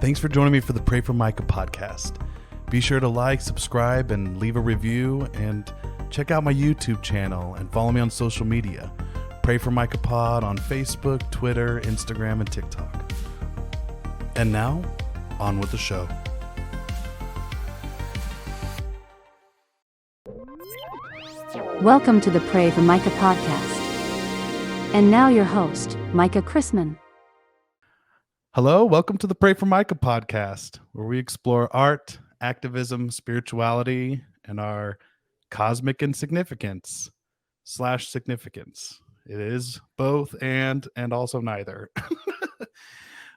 Thanks for joining me for the Pray for Micah podcast. Be sure to like, subscribe, and leave a review, and check out my YouTube channel and follow me on social media. Pray for Micah Pod on Facebook, Twitter, Instagram, and TikTok. And now, on with the show. Welcome to the Pray for Micah podcast. And now your host, Micah Chrisman. Hello, welcome to the Pray for Micah podcast, where we explore art, activism, spirituality, and our cosmic insignificance / significance. It is both and also neither.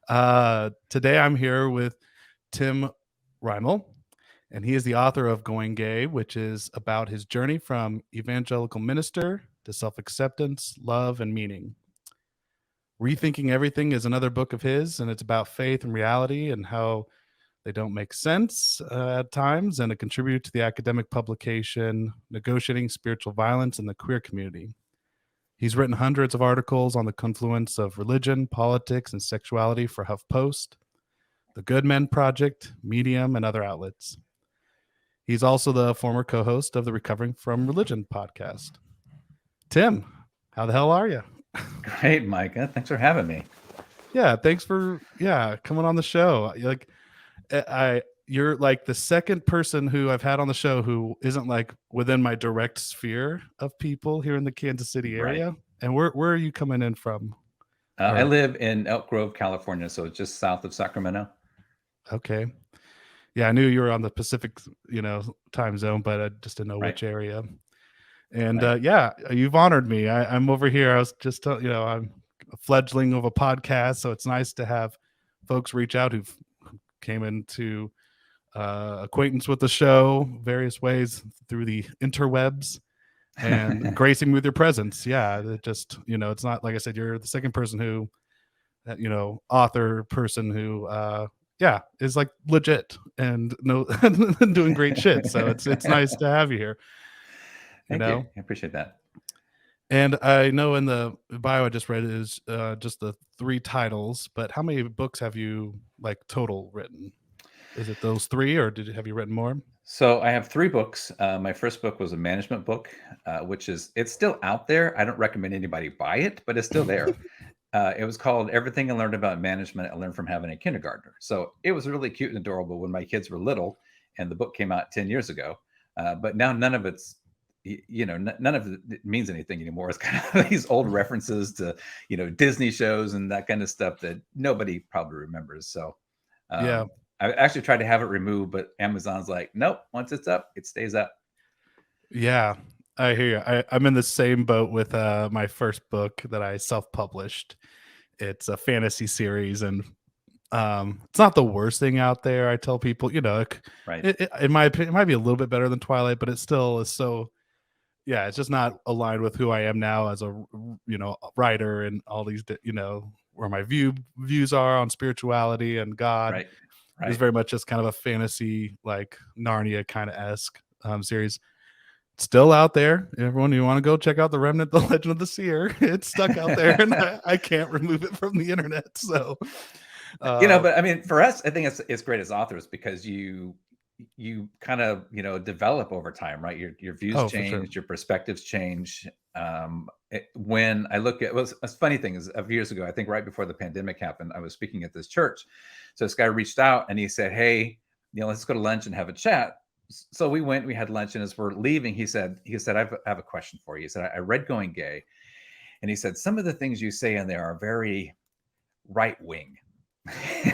Today I'm here with Tim Rymel, and he is the author of Going Gay, which is about his journey from evangelical minister to self-acceptance, love, and meaning. Rethinking Everything is another book of his, and it's about faith and reality and how they don't make sense at times, and it contributed to the academic publication Negotiating Spiritual Violence in the Queer Community. He's written hundreds of articles on the confluence of religion, politics, and sexuality for HuffPost, the Good Men Project, Medium, and other outlets. He's also the former co-host of the Recovering from Religion podcast. Tim, how the hell are you? Great, Micah. Thanks for having me. Yeah, thanks for coming on the show. You're like the second person who I've had on the show who isn't like within my direct sphere of people here in the Kansas City area. Right. And where are you coming in from? I live in Elk Grove, California, so it's just south of Sacramento. Okay. Yeah, I knew you were on the Pacific, time zone, but I just didn't know which area. And you've honored me. I'm over here. I was just, I'm a fledgling of a podcast, so it's nice to have folks reach out who came into acquaintance with the show various ways through the interwebs and gracing me with your presence. Yeah, it just, it's not like I said, you're the second person who, author person who, is like legit and doing great shit. So it's nice to have you here. Thank you. I appreciate that. And I know in the bio I just read is just the 3 titles, but how many books have you total written? Is it those 3, or have you written more? So I have 3 books. My first book was a management book, it's still out there. I don't recommend anybody buy it, but it's still there. It was called Everything I Learned About Management I Learned from Having a Kindergartner. So it was really cute and adorable when my kids were little, and the book came out 10 years ago. But now none of it's, none of it means anything anymore. It's kind of these old references to, Disney shows and that kind of stuff that nobody probably remembers. So I actually tried to have it removed, but Amazon's like, nope, once it's up, it stays up. Yeah, I hear you. I'm in the same boat with my first book that I self-published. It's a fantasy series, and it's not the worst thing out there. I tell people, right. In my opinion, it might be a little bit better than Twilight, but it still is so, it's just not aligned with who I am now as a, writer and all these, where my views are on spirituality and God. Right. It's very much just kind of a fantasy, like Narnia kind of esque series. It's still out there. Everyone, you want to go check out The Remnant, The Legend of the Seer. It's stuck out there, and I can't remove it from the internet. So, but I mean, for us, I think it's great as authors because you kind of, develop over time, right? Your views change, sure. Your perspectives change. When I look at, a funny thing is, a few years ago, I think right before the pandemic happened, I was speaking at this church. So this guy reached out and he said, hey, let's go to lunch and have a chat. So we went, we had lunch, and as we're leaving, he said, I have a question for you. He said, I read Going Gay, and he said, some of the things you say in there are very right wing.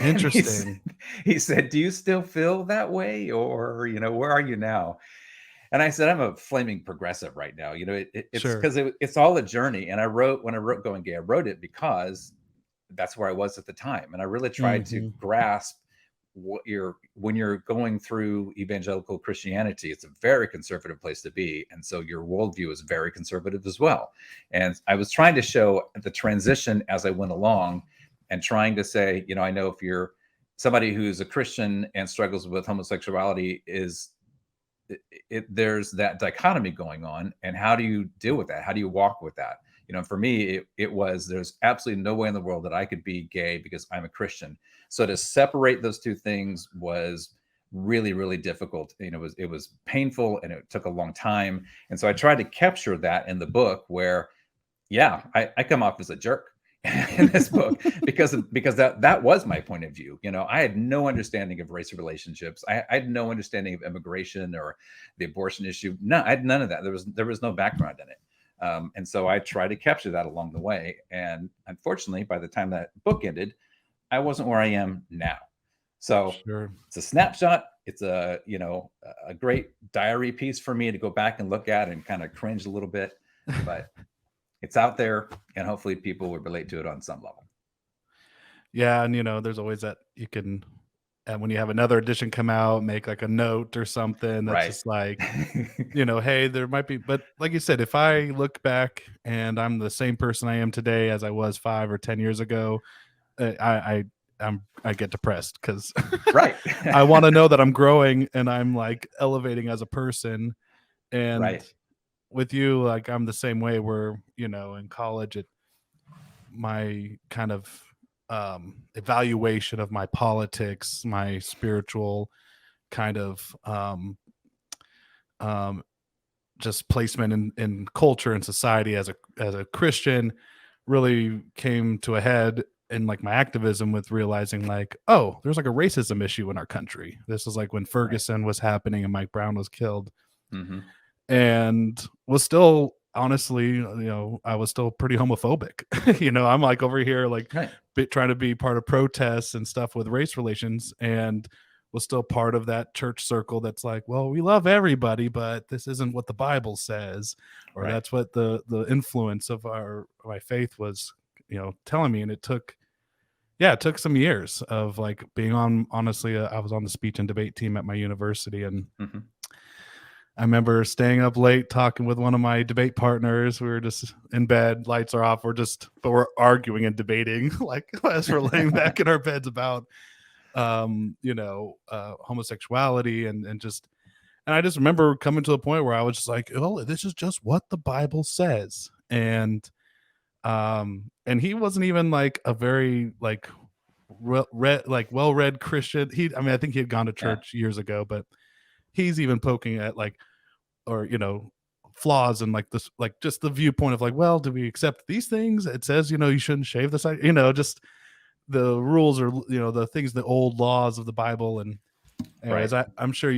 Interesting. He said, do you still feel that way, or, where are you now? And I said, I'm a flaming progressive right now. It's because it's all a journey. And when I wrote Going Gay, I wrote it because that's where I was at the time. And I really tried to grasp when you're going through evangelical Christianity, it's a very conservative place to be. And so your worldview is very conservative as well. And I was trying to show the transition as I went along, and trying to say, I know if you're somebody who's a Christian and struggles with homosexuality, there's that dichotomy going on. And how do you deal with that? How do you walk with that? For me, it was, there's absolutely no way in the world that I could be gay because I'm a Christian. So to separate those two things was really, really difficult. It was painful and it took a long time. And so I tried to capture that in the book where, yeah, I come off as a jerk in this book because that was my point of view. I had no understanding of race relationships. I had no understanding of immigration or the abortion issue. No, I had none of that. There was no background in it. And so I tried to capture that along the way. And unfortunately, by the time that book ended, I wasn't where I am now. So Sure. it's a snapshot. It's a great diary piece for me to go back and look at and kind of cringe a little bit, but it's out there and hopefully people would relate to it on some level. Yeah. And, there's always that you can, and when you have another edition come out, make like a note or something that's Right. just like, hey, there might be, but like you said, if I look back and I'm the same person I am today as I was 5 or 10 years ago, I get depressed because Right. I want to know that I'm growing and I'm like elevating as a person. And Right. with you, like I'm the same way where, in college, my kind of evaluation of my politics, my spiritual kind of just placement in culture and society as a Christian really came to a head in like my activism with realizing like, oh, there's like a racism issue in our country. This was like when Ferguson was happening and Mike Brown was killed. Mm-hmm. And was still honestly, I was still pretty homophobic. I'm like over here like Right. trying to be part of protests and stuff with race relations, and was still part of that church circle that's like, well, we love everybody, but this isn't what the Bible says, or Right. that's what the influence of my faith was, telling me. And it took some years of like being on, honestly, I was on the speech and debate team at my university, and Mm-hmm. I remember staying up late talking with one of my debate partners. We were just in bed, lights are off. But we're arguing and debating like as we're laying back in our beds about, homosexuality and I just remember coming to a point where I was just like, oh, this is just what the Bible says. And he wasn't even like a very like well-read Christian. I think he had gone to church years ago, but he's even poking at like, or flaws and like this, like just the viewpoint of like, well, do we accept these things? It says you shouldn't shave the side, just the rules or the things, the old laws of the Bible. And anyways, Right. I'm sure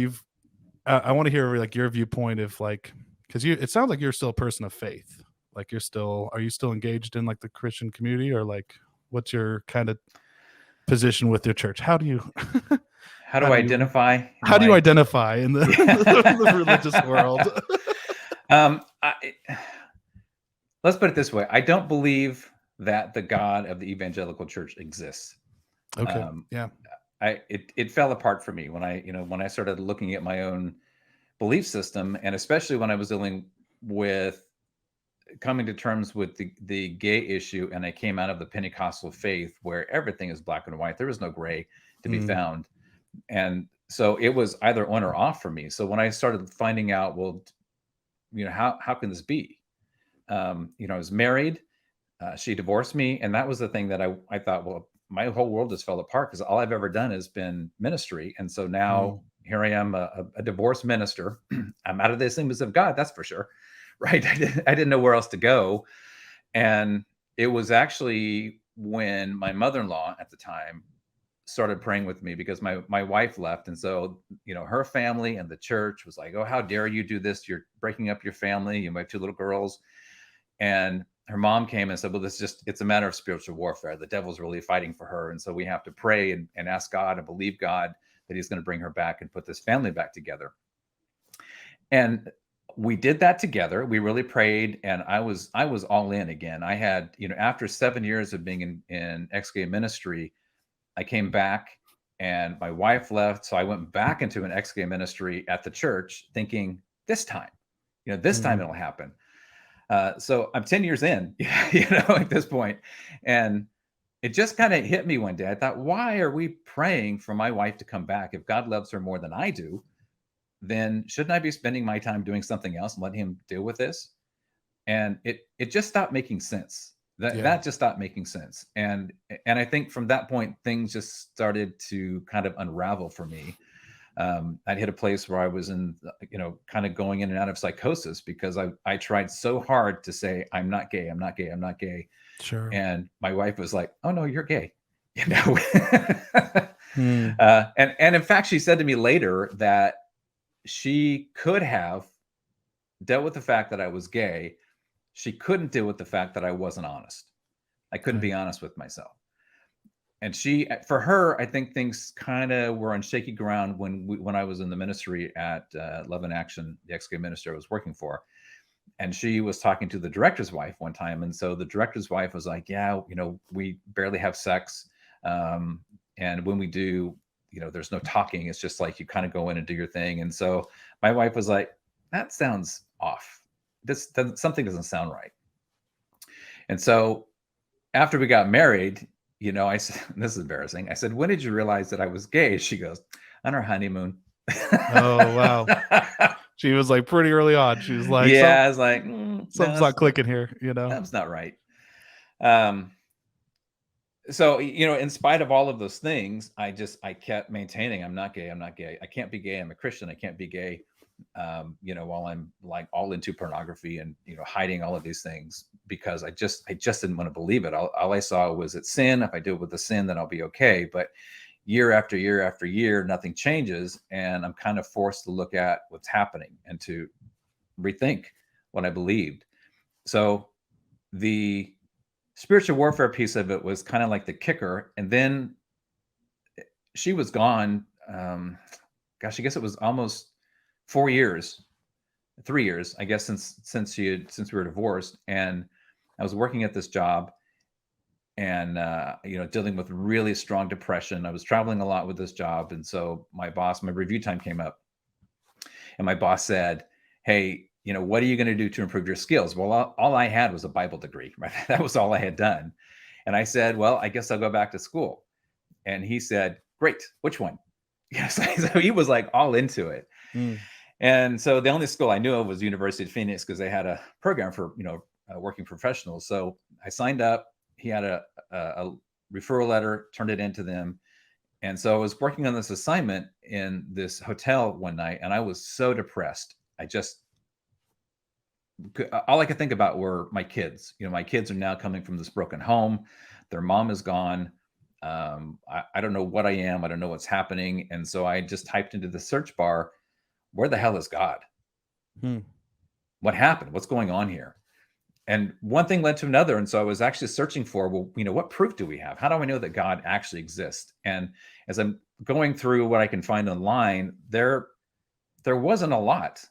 I want to hear like your viewpoint of like, because it sounds like you're still a person of faith. Like are you still engaged in like the Christian community, or like what's your kind of position with your church? How do you How do I identify in how do you my identify in the, the religious world? Let's put it this way. I don't believe that the God of the evangelical church exists. Okay. Yeah. It fell apart for me when I started looking at my own belief system, and especially when I was dealing with coming to terms with the gay issue, and I came out of the Pentecostal faith where everything is black and white. There was no gray to be found. And so it was either on or off for me. So when I started finding out, well, how can this be? I was married. She divorced me. And that was the thing that I thought, well, my whole world just fell apart because all I've ever done has been ministry. And so now here I am, a divorced minister. I'm out of the Assemblies of God, that's for sure. Right. I didn't know where else to go. And it was actually when my mother-in-law at the time started praying with me, because my wife left. And so, her family and the church was like, oh, how dare you do this? You're breaking up your family. You have 2 little girls. And her mom came and said, well, it's a matter of spiritual warfare. The devil's really fighting for her. And so we have to pray and ask God and believe God that he's going to bring her back and put this family back together. And we did that together. We really prayed, and I was all in again. I had, after 7 years of being in ex-gay ministry, I came back and my wife left. So I went back into an ex-gay ministry at the church thinking this time it'll happen. So I'm 10 years in, at this point. And it just kind of hit me one day. I thought, why are we praying for my wife to come back? If God loves her more than I do, then shouldn't I be spending my time doing something else and letting him deal with this? and it just stopped making sense. Yeah. That just stopped making sense. And I think from that point, things just started to kind of unravel for me. I'd hit a place where I was in, kind of going in and out of psychosis because I tried so hard to say, I'm not gay, I'm not gay, I'm not gay. Sure. And my wife was like, oh no, you're gay. You know? Hmm. And in fact, she said to me later that she could have dealt with the fact that I was gay. She couldn't deal with the fact that I wasn't honest. I couldn't be honest with myself. And for her, I think things kind of were on shaky ground when I was in the ministry at Love in Action, the ex-gay minister I was working for. And she was talking to the director's wife one time. And so the director's wife was like, yeah, we barely have sex. And when we do, there's no talking. It's just like you kind of go in and do your thing. And so my wife was like, that sounds off. Something doesn't sound right. And so after we got married, I said, this is embarrassing. I said, when did you realize that I was gay? She goes, on our honeymoon. Oh, wow. She was like pretty early on. She was like, yeah, I was like, something's not clicking here, That's not right. So, in spite of all of those things, I kept maintaining, I'm not gay. I'm not gay. I can't be gay. I'm a Christian. I can't be gay. While I'm like all into pornography and, hiding all of these things because I just didn't want to believe it. All I saw was it's sin. If I do it with the sin, then I'll be okay. But year after year after year, nothing changes. And I'm kind of forced to look at what's happening and to rethink what I believed. So the spiritual warfare piece of it was kind of like the kicker. And then she was gone. I guess it was almost 3 years, I guess, since we were divorced. And I was working at this job and, dealing with really strong depression. I was traveling a lot with this job. And so my review time came up and my boss said, hey, what are you going to do to improve your skills? Well, all I had was a Bible degree, right? That was all I had done. And I said, well, I guess I'll go back to school. And he said, great. Which one? Yes. So he was like all into it. And so the only school I knew of was University of Phoenix because they had a program for, working professionals. So I signed up. He had a referral letter, turned it into them. And so I was working on this assignment in this hotel one night, and I was so depressed. All I could think about were my kids. My kids are now coming from this broken home. Their mom is gone. I don't know what I am. I don't know what's happening. And so I just typed into the search bar, where the hell is God? What happened? What's going on here? And one thing led to another. And so I was actually searching for, what proof do we have? How do I know that God actually exists? And as I'm going through what I can find online, there wasn't a lot.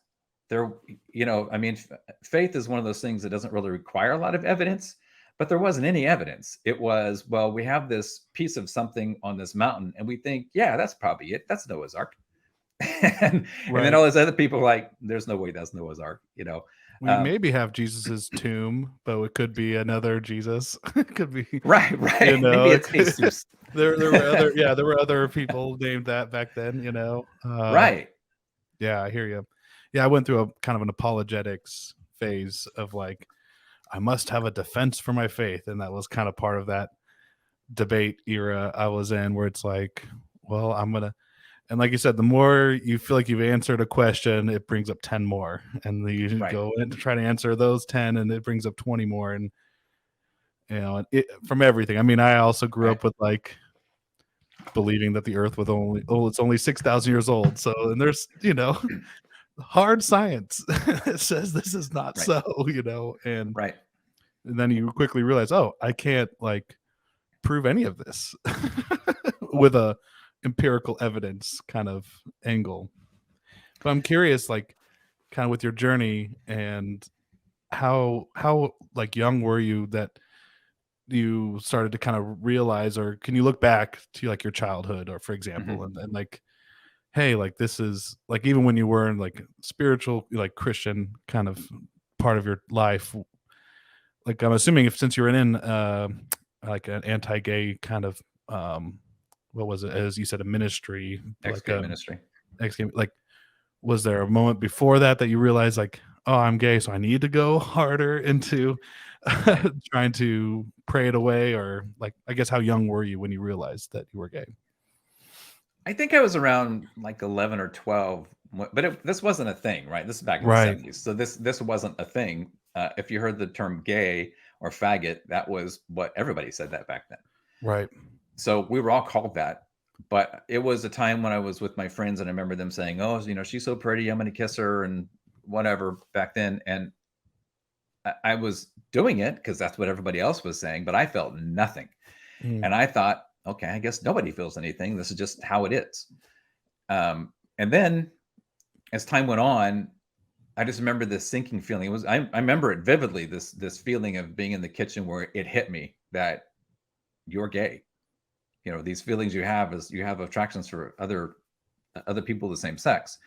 Faith is one of those things that doesn't really require a lot of evidence, but there wasn't any evidence. It was, well, we have this piece of something on this mountain and we think, yeah, that's probably it. That's Noah's Ark. and then all these other people like, there's no way that's Noah's Ark. We maybe have Jesus's tomb, but it could be another Jesus. It could be right. Maybe it's Jesus. there were other people named that back then. Right. Yeah, I hear you. Yeah, I went through a kind of an apologetics phase of like, I must have a defense for my faith, and that was kind of part of that debate era I was in, where it's like, well, and like you said, the more you feel like you've answered a question, it brings up 10 more. And you go in to try to answer those 10 and it brings up 20 more. And, from everything. I mean, I also grew up with like believing that the earth was it's only 6,000 years old. So, and there's, hard science that says this is not so, and then you quickly realize, oh, I can't like prove any of this with a empirical evidence kind of angle. But I'm curious, like, kind of with your journey and how like young were you that you started to kind of realize, or can you look back to like your childhood, or for example, and like, hey, like this is like, even when you were in like spiritual, like Christian kind of part of your life, like I'm assuming since you were in like an anti-gay kind of what was it, as you said, a ministry, ex-gay ministry, like was there a moment before that you realized like, oh, I'm gay, so I need to go harder into Right. trying to pray it away? Or like, I guess, how young were you when you realized that you were gay? I think I was around like 11 or 12, but this wasn't a thing, right? This is back in the Right, 70s. So this wasn't a thing. If you heard the term gay or faggot, that was what everybody said that back then. right. So we were all called that. But it was a time when I was with my friends, and I remember them saying, "Oh, she's so pretty. I'm going to kiss her," and whatever back then. And I was doing it because that's what everybody else was saying, but I felt nothing. Mm, And I thought, okay, I guess nobody feels anything. This is just how it is. And then as time went on, I just remember this sinking feeling. I remember it vividly, this feeling of being in the kitchen where it hit me that you're gay. These feelings you have is you have attractions for other people of the same sex.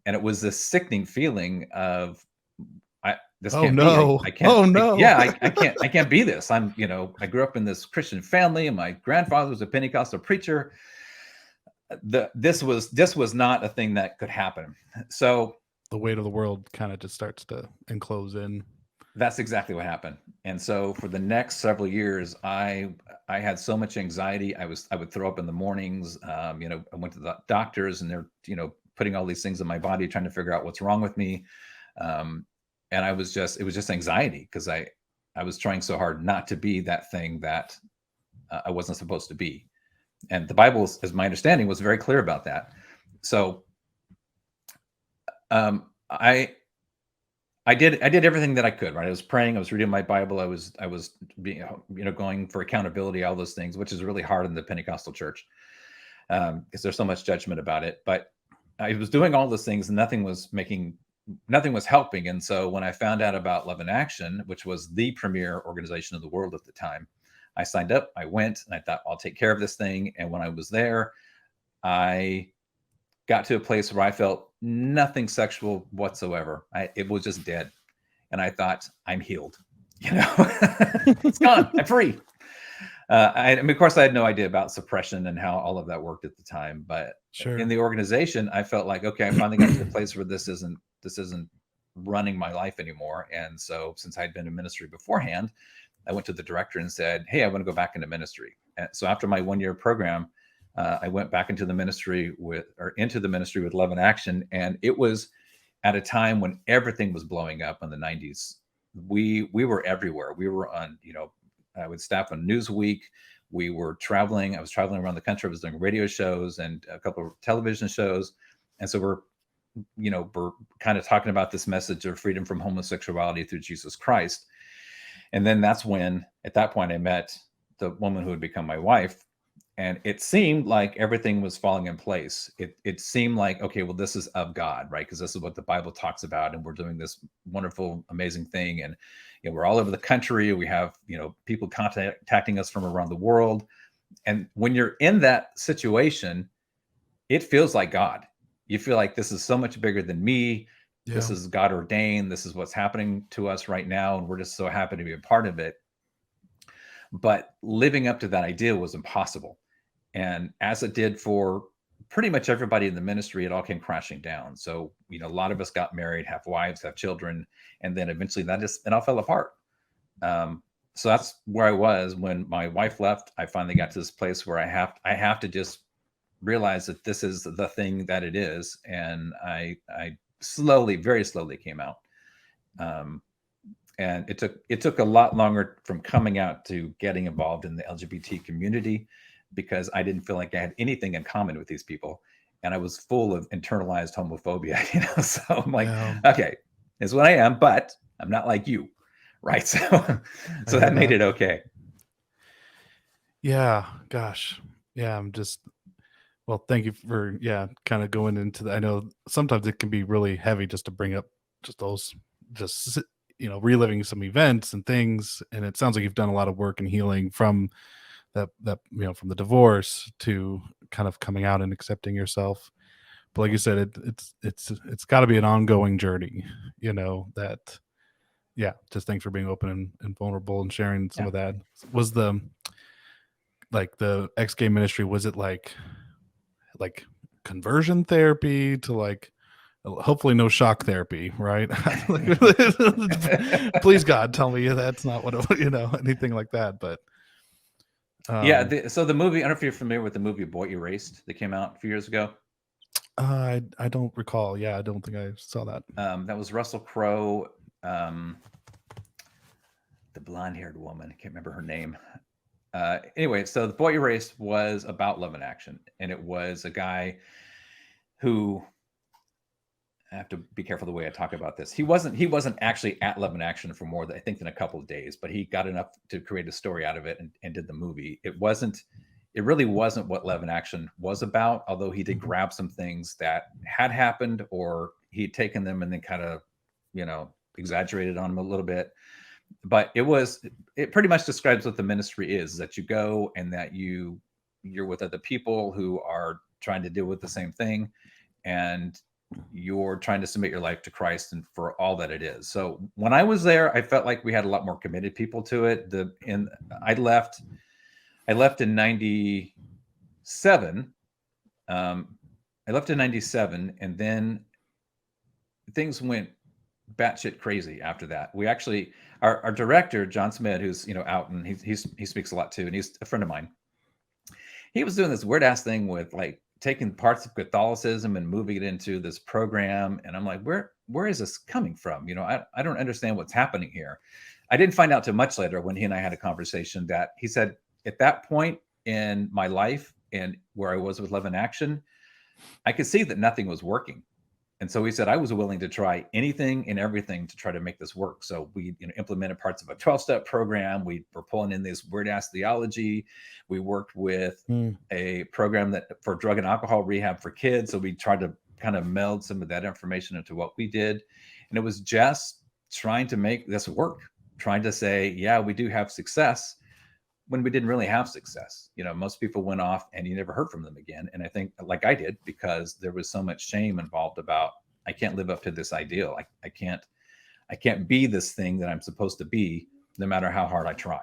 And it was this sickening feeling of this oh can't be. no, I can't. oh no. I can't be this. I grew up in this Christian family, and my grandfather was a Pentecostal preacher. This was not a thing that could happen. So The weight of the world kind of just starts to enclose in. that's exactly what happened. And so for the next several years, I had so much anxiety. I would throw up in the mornings. I went to the doctors, and they're putting all these things in my body, trying to figure out what's wrong with me. And it was just anxiety because I was trying so hard not to be that thing that I wasn't supposed to be. And the Bible, as my understanding, was very clear about that. So I did everything that I could, right? I was praying, I was reading my Bible, I was being, going for accountability, all those things, which is really hard in the Pentecostal church because there's so much judgment about it. But I was doing all those things, and nothing was helping. And so when I found out about Love in Action, which was the premier organization of the world at the time, I signed up, I went, and I thought, I'll take care of this thing. And when I was there, I got to a place where I felt nothing sexual whatsoever. It was just dead. And I thought, I'm healed. It's gone. I'm free. Of course, I had no idea about suppression and how all of that worked at the time. But Sure. in the organization, I felt like, okay, I finally got to a place where this isn't running my life anymore. And so since I'd been in ministry beforehand, I went to the director and said, hey, I want to go back into ministry. And so after my 1-year program, I went back into the ministry with Love in Action. And it was at a time when everything was blowing up in the 90s. We were everywhere. We were on, I would staff on Newsweek. We were traveling. I was traveling around the country. I was doing radio shows and a couple of television shows. And so we're kind of talking about this message of freedom from homosexuality through Jesus Christ. And then that's when, at that point, I met the woman who would become my wife. And it seemed like everything was falling in place. It seemed like, okay, well, this is of God, right? Because this is what the Bible talks about. And we're doing this wonderful, amazing thing. And we're all over the country. We have, people contacting us from around the world. And when you're in that situation, it feels like God. You feel like this is so much bigger than me. Yeah. This is God ordained. This is what's happening to us right now. And we're just so happy to be a part of it. But living up to that idea was impossible. And as it did for pretty much everybody in the ministry, it all came crashing down. So, a lot of us got married, have wives, have children. And then eventually it all fell apart. So that's where I was when my wife left. I finally got to this place where I have to just realize that this is the thing that it is. And I slowly, very slowly came out. And it took a lot longer from coming out to getting involved in the LGBT community because I didn't feel like I had anything in common with these people. And I was full of internalized homophobia, So I'm like, okay, this is what I am, but I'm not like you. Right. So that made it okay. Yeah. Gosh. Yeah. Well, thank you for, kind of going into that. I know sometimes it can be really heavy just to bring up reliving some events and things. And it sounds like you've done a lot of work and healing from that, from the divorce to kind of coming out and accepting yourself. But like you said, it's got to be an ongoing journey, just thanks for being open and vulnerable and sharing some of that. Was the ex-gay ministry, was it like conversion therapy to hopefully no shock therapy, right? Please God, tell me that's not what anything like that. But yeah, so the movie, I don't know if you're familiar with the movie Boy Erased that came out a few years ago. I don't recall. Yeah, I don't think I saw that. That was Russell Crowe, the blonde-haired woman. I can't remember her name. Anyway, so the Boy Erased was about Love in Action, and it was a guy who, I have to be careful the way I talk about this. He wasn't actually at Love in Action for more than, I think, than a couple of days, but he got enough to create a story out of it and did the movie. It really wasn't what Love in Action was about, although he did grab some things that had happened, or he'd taken them and then kind of, exaggerated on them a little bit. But it pretty much describes what the ministry is, that you go and that you're with other people who are trying to deal with the same thing, and you're trying to submit your life to Christ and for all that it is. So when I was there, I felt like we had a lot more committed people to it. I left in 97. I left in 97, and then things went batshit crazy after that. We actually, our director, John Smith, who's, out, and he speaks a lot too, and he's a friend of mine. He was doing this weird ass thing with like taking parts of Catholicism and moving it into this program. And I'm like, where is this coming from? I don't understand what's happening here. I didn't find out too much later when he and I had a conversation that he said, at that point in my life and where I was with Love in Action, I could see that nothing was working. And so he said, I was willing to try anything and everything to try to make this work. So we implemented parts of a 12-step program. We were pulling in this weird ass theology. We worked with a program for drug and alcohol rehab for kids. So we tried to kind of meld some of that information into what we did. And it was just trying to make this work, trying to say, yeah, we do have success, when we didn't really have success. Most people went off and you never heard from them again. And I think, like I did, because there was so much shame involved about, I can't live up to this ideal. I can't be this thing that I'm supposed to be, no matter how hard I try.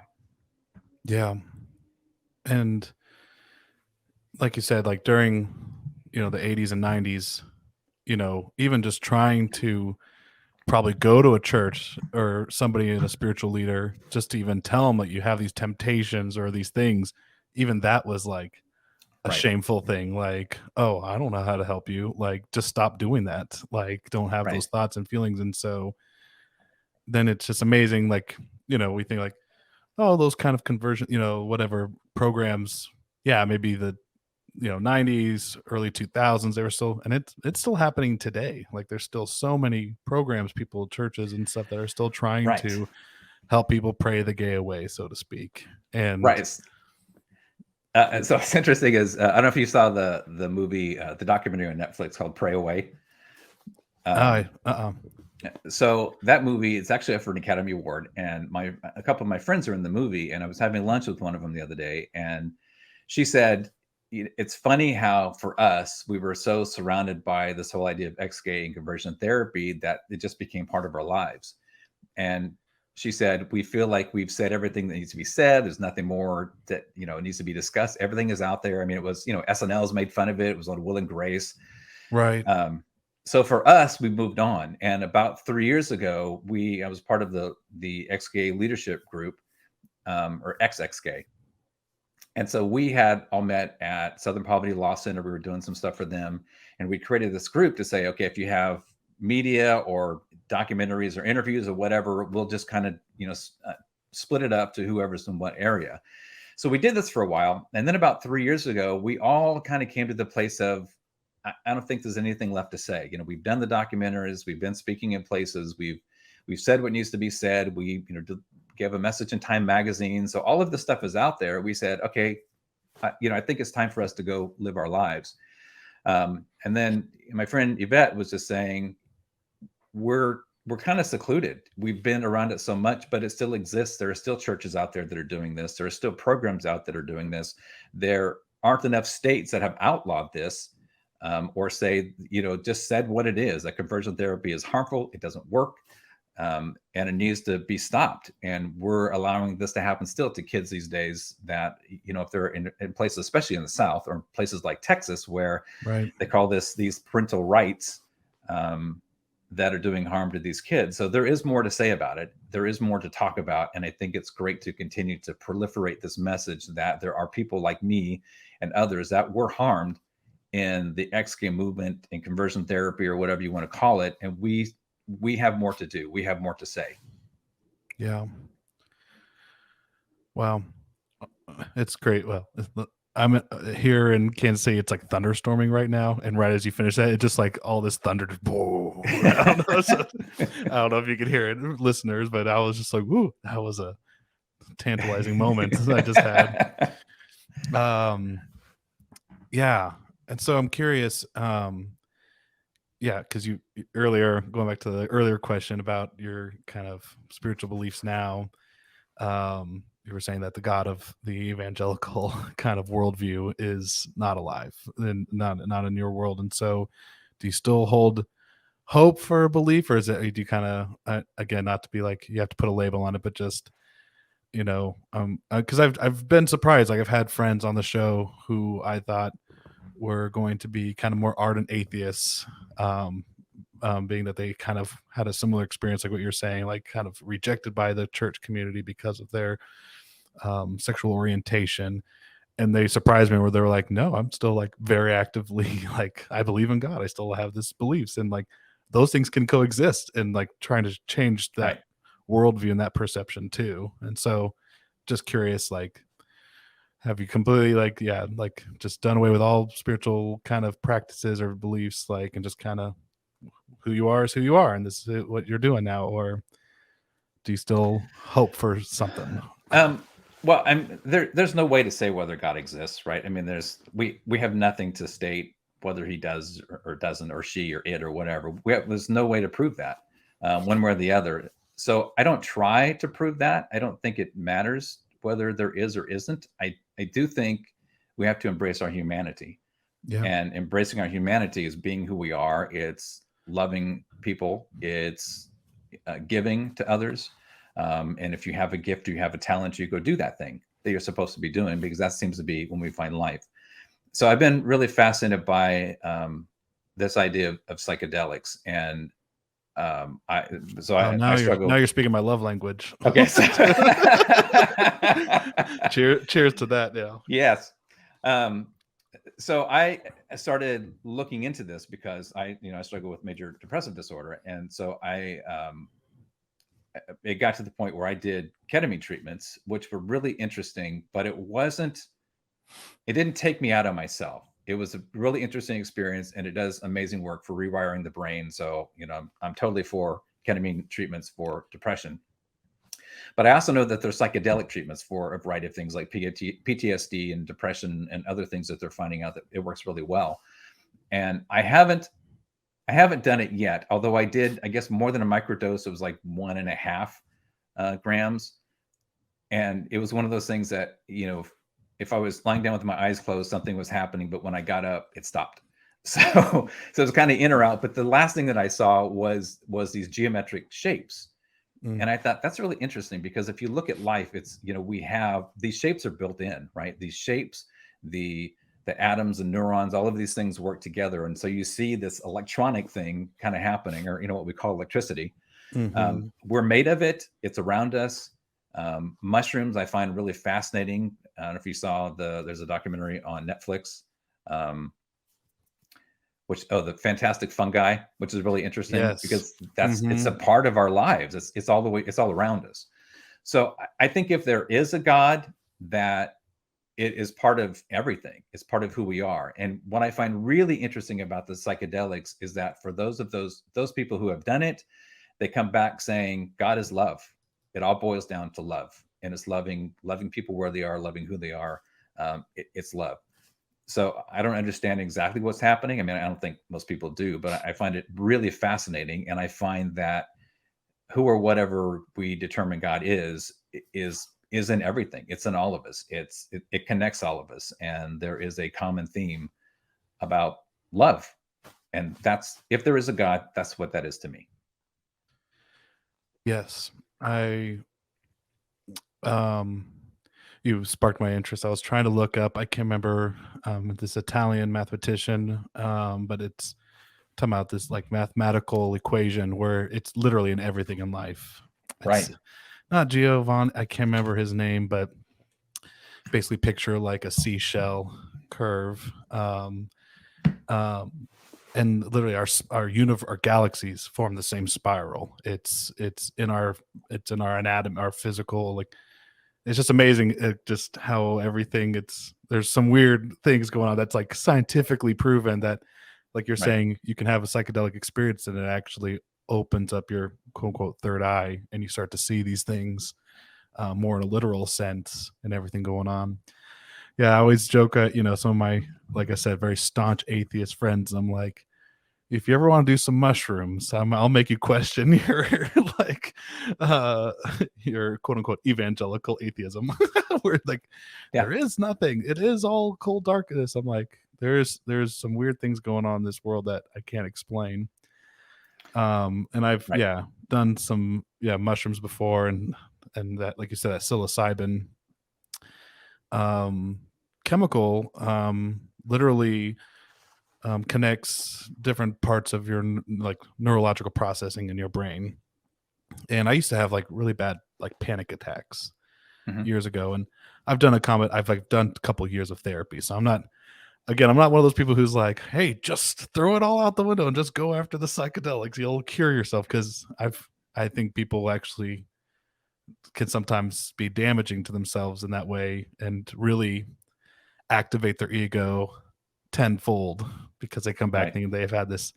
Yeah. And like you said, like during, the 80s and 90s, even just trying to probably go to a church or somebody in a spiritual leader just to even tell them that you have these temptations or these things, even that was like a shameful thing. Like, oh, I don't know how to help you. Like, just stop doing that. Like, don't have those thoughts and feelings. And so then it's just amazing. Like, we think like, oh, those kind of conversion, whatever programs. Yeah, maybe the 90s, early 2000s, they were still, and it's still happening today. Like there's still so many programs, people, churches and stuff that are still trying to help people pray the gay away, so to speak. And so it's interesting is I don't know if you saw the movie, the documentary on Netflix called Pray Away. So that movie, it's actually up for an Academy Award, and a couple of my friends are in the movie, and I was having lunch with one of them the other day, and she said, it's funny how for us, we were so surrounded by this whole idea of ex-gay and conversion therapy that it just became part of our lives. And she said, we feel like we've said everything that needs to be said. There's nothing more that, needs to be discussed. Everything is out there. I mean, it was, SNL's made fun of it. It was on Will and Grace. Right. So for us, we moved on. And about 3 years ago, I was part of the ex-gay leadership group, or ex-gay. And so we had all met at Southern Poverty Law Center. We were doing some stuff for them. And we created this group to say, okay, if you have media or documentaries or interviews or whatever, we'll just kind of, split it up to whoever's in what area. So we did this for a while. And then about 3 years ago, we all kind of came to the place of, I don't think there's anything left to say. We've done the documentaries, we've been speaking in places, we've said what needs to be said. We, gave a message in Time magazine. So all of this stuff is out there. We said, okay, I think it's time for us to go live our lives. And then my friend Yvette was just saying, we're kind of secluded. We've been around it so much, but it still exists. There are still churches out there that are doing this. There are still programs out that are doing this. There aren't enough states that have outlawed this, or say, just said what it is, that conversion therapy is harmful. It doesn't work. And it needs to be stopped. And we're allowing this to happen still to kids these days that, if they're in places, especially in the South or places like Texas, where they call these parental rights, that are doing harm to these kids. So there is more to say about it. There is more to talk about. And I think it's great to continue to proliferate this message that there are people like me and others that were harmed in the ex-gay movement and conversion therapy, or whatever you want to call it. And we have more to do. We have more to say. Yeah. Wow. It's great. Well, I'm here in Kansas City. It's like thunderstorming right now, and right as you finish that, it's just like all this thunder. Just, I don't know. So, I don't know if you could hear it, listeners, but I was just like, "Woo!" That was a tantalizing moment I just had. Yeah, and so I'm curious. Yeah, because you earlier, going back to the earlier question about your kind of spiritual beliefs now. You were saying that the God of the evangelical kind of worldview is not alive, and not in your world. And so, do you still hold hope for belief, or is it, do you kind of, again, not to be like you have to put a label on it, but just, because I've been surprised. Like, I've had friends on the show who I thought were going to be kind of more ardent atheists, being that they kind of had a similar experience, like what you're saying, like kind of rejected by the church community because of their sexual orientation. And they surprised me where they were like, no, I'm still like very actively, like, I believe in God. I still have this beliefs, and like those things can coexist, and like trying to change that Right. worldview and that perception too. And so just curious, like, have you completely like, yeah, like just done away with all spiritual kind of practices or beliefs, like, and just kind of who you are is who you are, and this is what you're doing now? Or do you still hope for something? Well, there's no way to say whether God exists, right? I mean, we have nothing to state whether he does or doesn't, or she or it or whatever. There's no way to prove that one way or the other. So I don't try to prove that. I don't think it matters whether there is or isn't. I do think we have to embrace our humanity. Yeah. And embracing our humanity is being who we are. It's loving people. It's giving to others. And if you have a gift, or you have a talent, you go do that thing that you're supposed to be doing, because that seems to be when we find life. So I've been really fascinated by this idea of psychedelics, and I struggle. Now you're speaking my love language. Okay. Cheers to that. Yeah. Yes. So I started looking into this because I struggle with major depressive disorder, and so it got to the point where I did ketamine treatments, which were really interesting, but it didn't take me out of myself. It was a really interesting experience, and it does amazing work for rewiring the brain. So, I'm totally for ketamine treatments for depression. But I also know that there's psychedelic treatments for a variety of things like PTSD and depression and other things that they're finding out that it works really well. And I haven't done it yet, although I did, I guess, more than a microdose. It was like 1.5 grams. And it was one of those things that, if I was lying down with my eyes closed, something was happening, but when I got up, it stopped. So it was kind of in or out. But the last thing that I saw was these geometric shapes. And I thought that's really interesting, because if you look at life, it's, we have these shapes are built in, right? These shapes, the atoms and neurons, all of these things work together. And so you see this electronic thing kind of happening, or, what we call electricity. We're made of it. It's around us. Mushrooms I find really fascinating. I don't know if you saw there's a documentary on Netflix, the fantastic fungi, which is really interesting. Yes. Because it's a part of our lives. It's all around us. So I think if there is a God, that it is part of everything. It's part of who we are. And what I find really interesting about the psychedelics is that for those people who have done it, they come back saying God is love. It all boils down to love, and it's loving people where they are, loving who they are. It's love. So I don't understand exactly what's happening. I mean, I don't think most people do, but I find it really fascinating. And I find that who or whatever we determine God is in everything. It's in all of us. It connects all of us. And there is a common theme about love. And if there is a God, that's what that is to me. Yes. You sparked my interest. I was trying to look up, I can't remember this Italian mathematician, but it's talking about this like mathematical equation where it's literally in everything in life. It's Right. not Giovanni, I can't remember his name, but basically picture like a seashell curve. And literally our galaxies form the same spiral. It's in our anatomy, our physical, like it's just amazing just how everything there's some weird things going on that's like scientifically proven that, like you're Right. saying, you can have a psychedelic experience and it actually opens up your quote unquote third eye and you start to see these things more in a literal sense and everything going on. Yeah, I always joke at, some of my, like I said, very staunch atheist friends. I'm like, if you ever want to do some mushrooms, I'll make you question your like your quote unquote evangelical atheism, where like there is nothing. It is all cold darkness. I'm like, there's some weird things going on in this world that I can't explain. And I've done some mushrooms before, and that, like you said, that psilocybin chemical literally connects different parts of your like neurological processing in your brain. And I used to have like really bad like panic attacks years ago, and I've done I've done a couple of years of therapy, so I'm not one of those people who's like, hey, just throw it all out the window and just go after the psychedelics, you'll cure yourself, because I think people actually can sometimes be damaging to themselves in that way and really activate their ego tenfold, because they come back thinking they've had this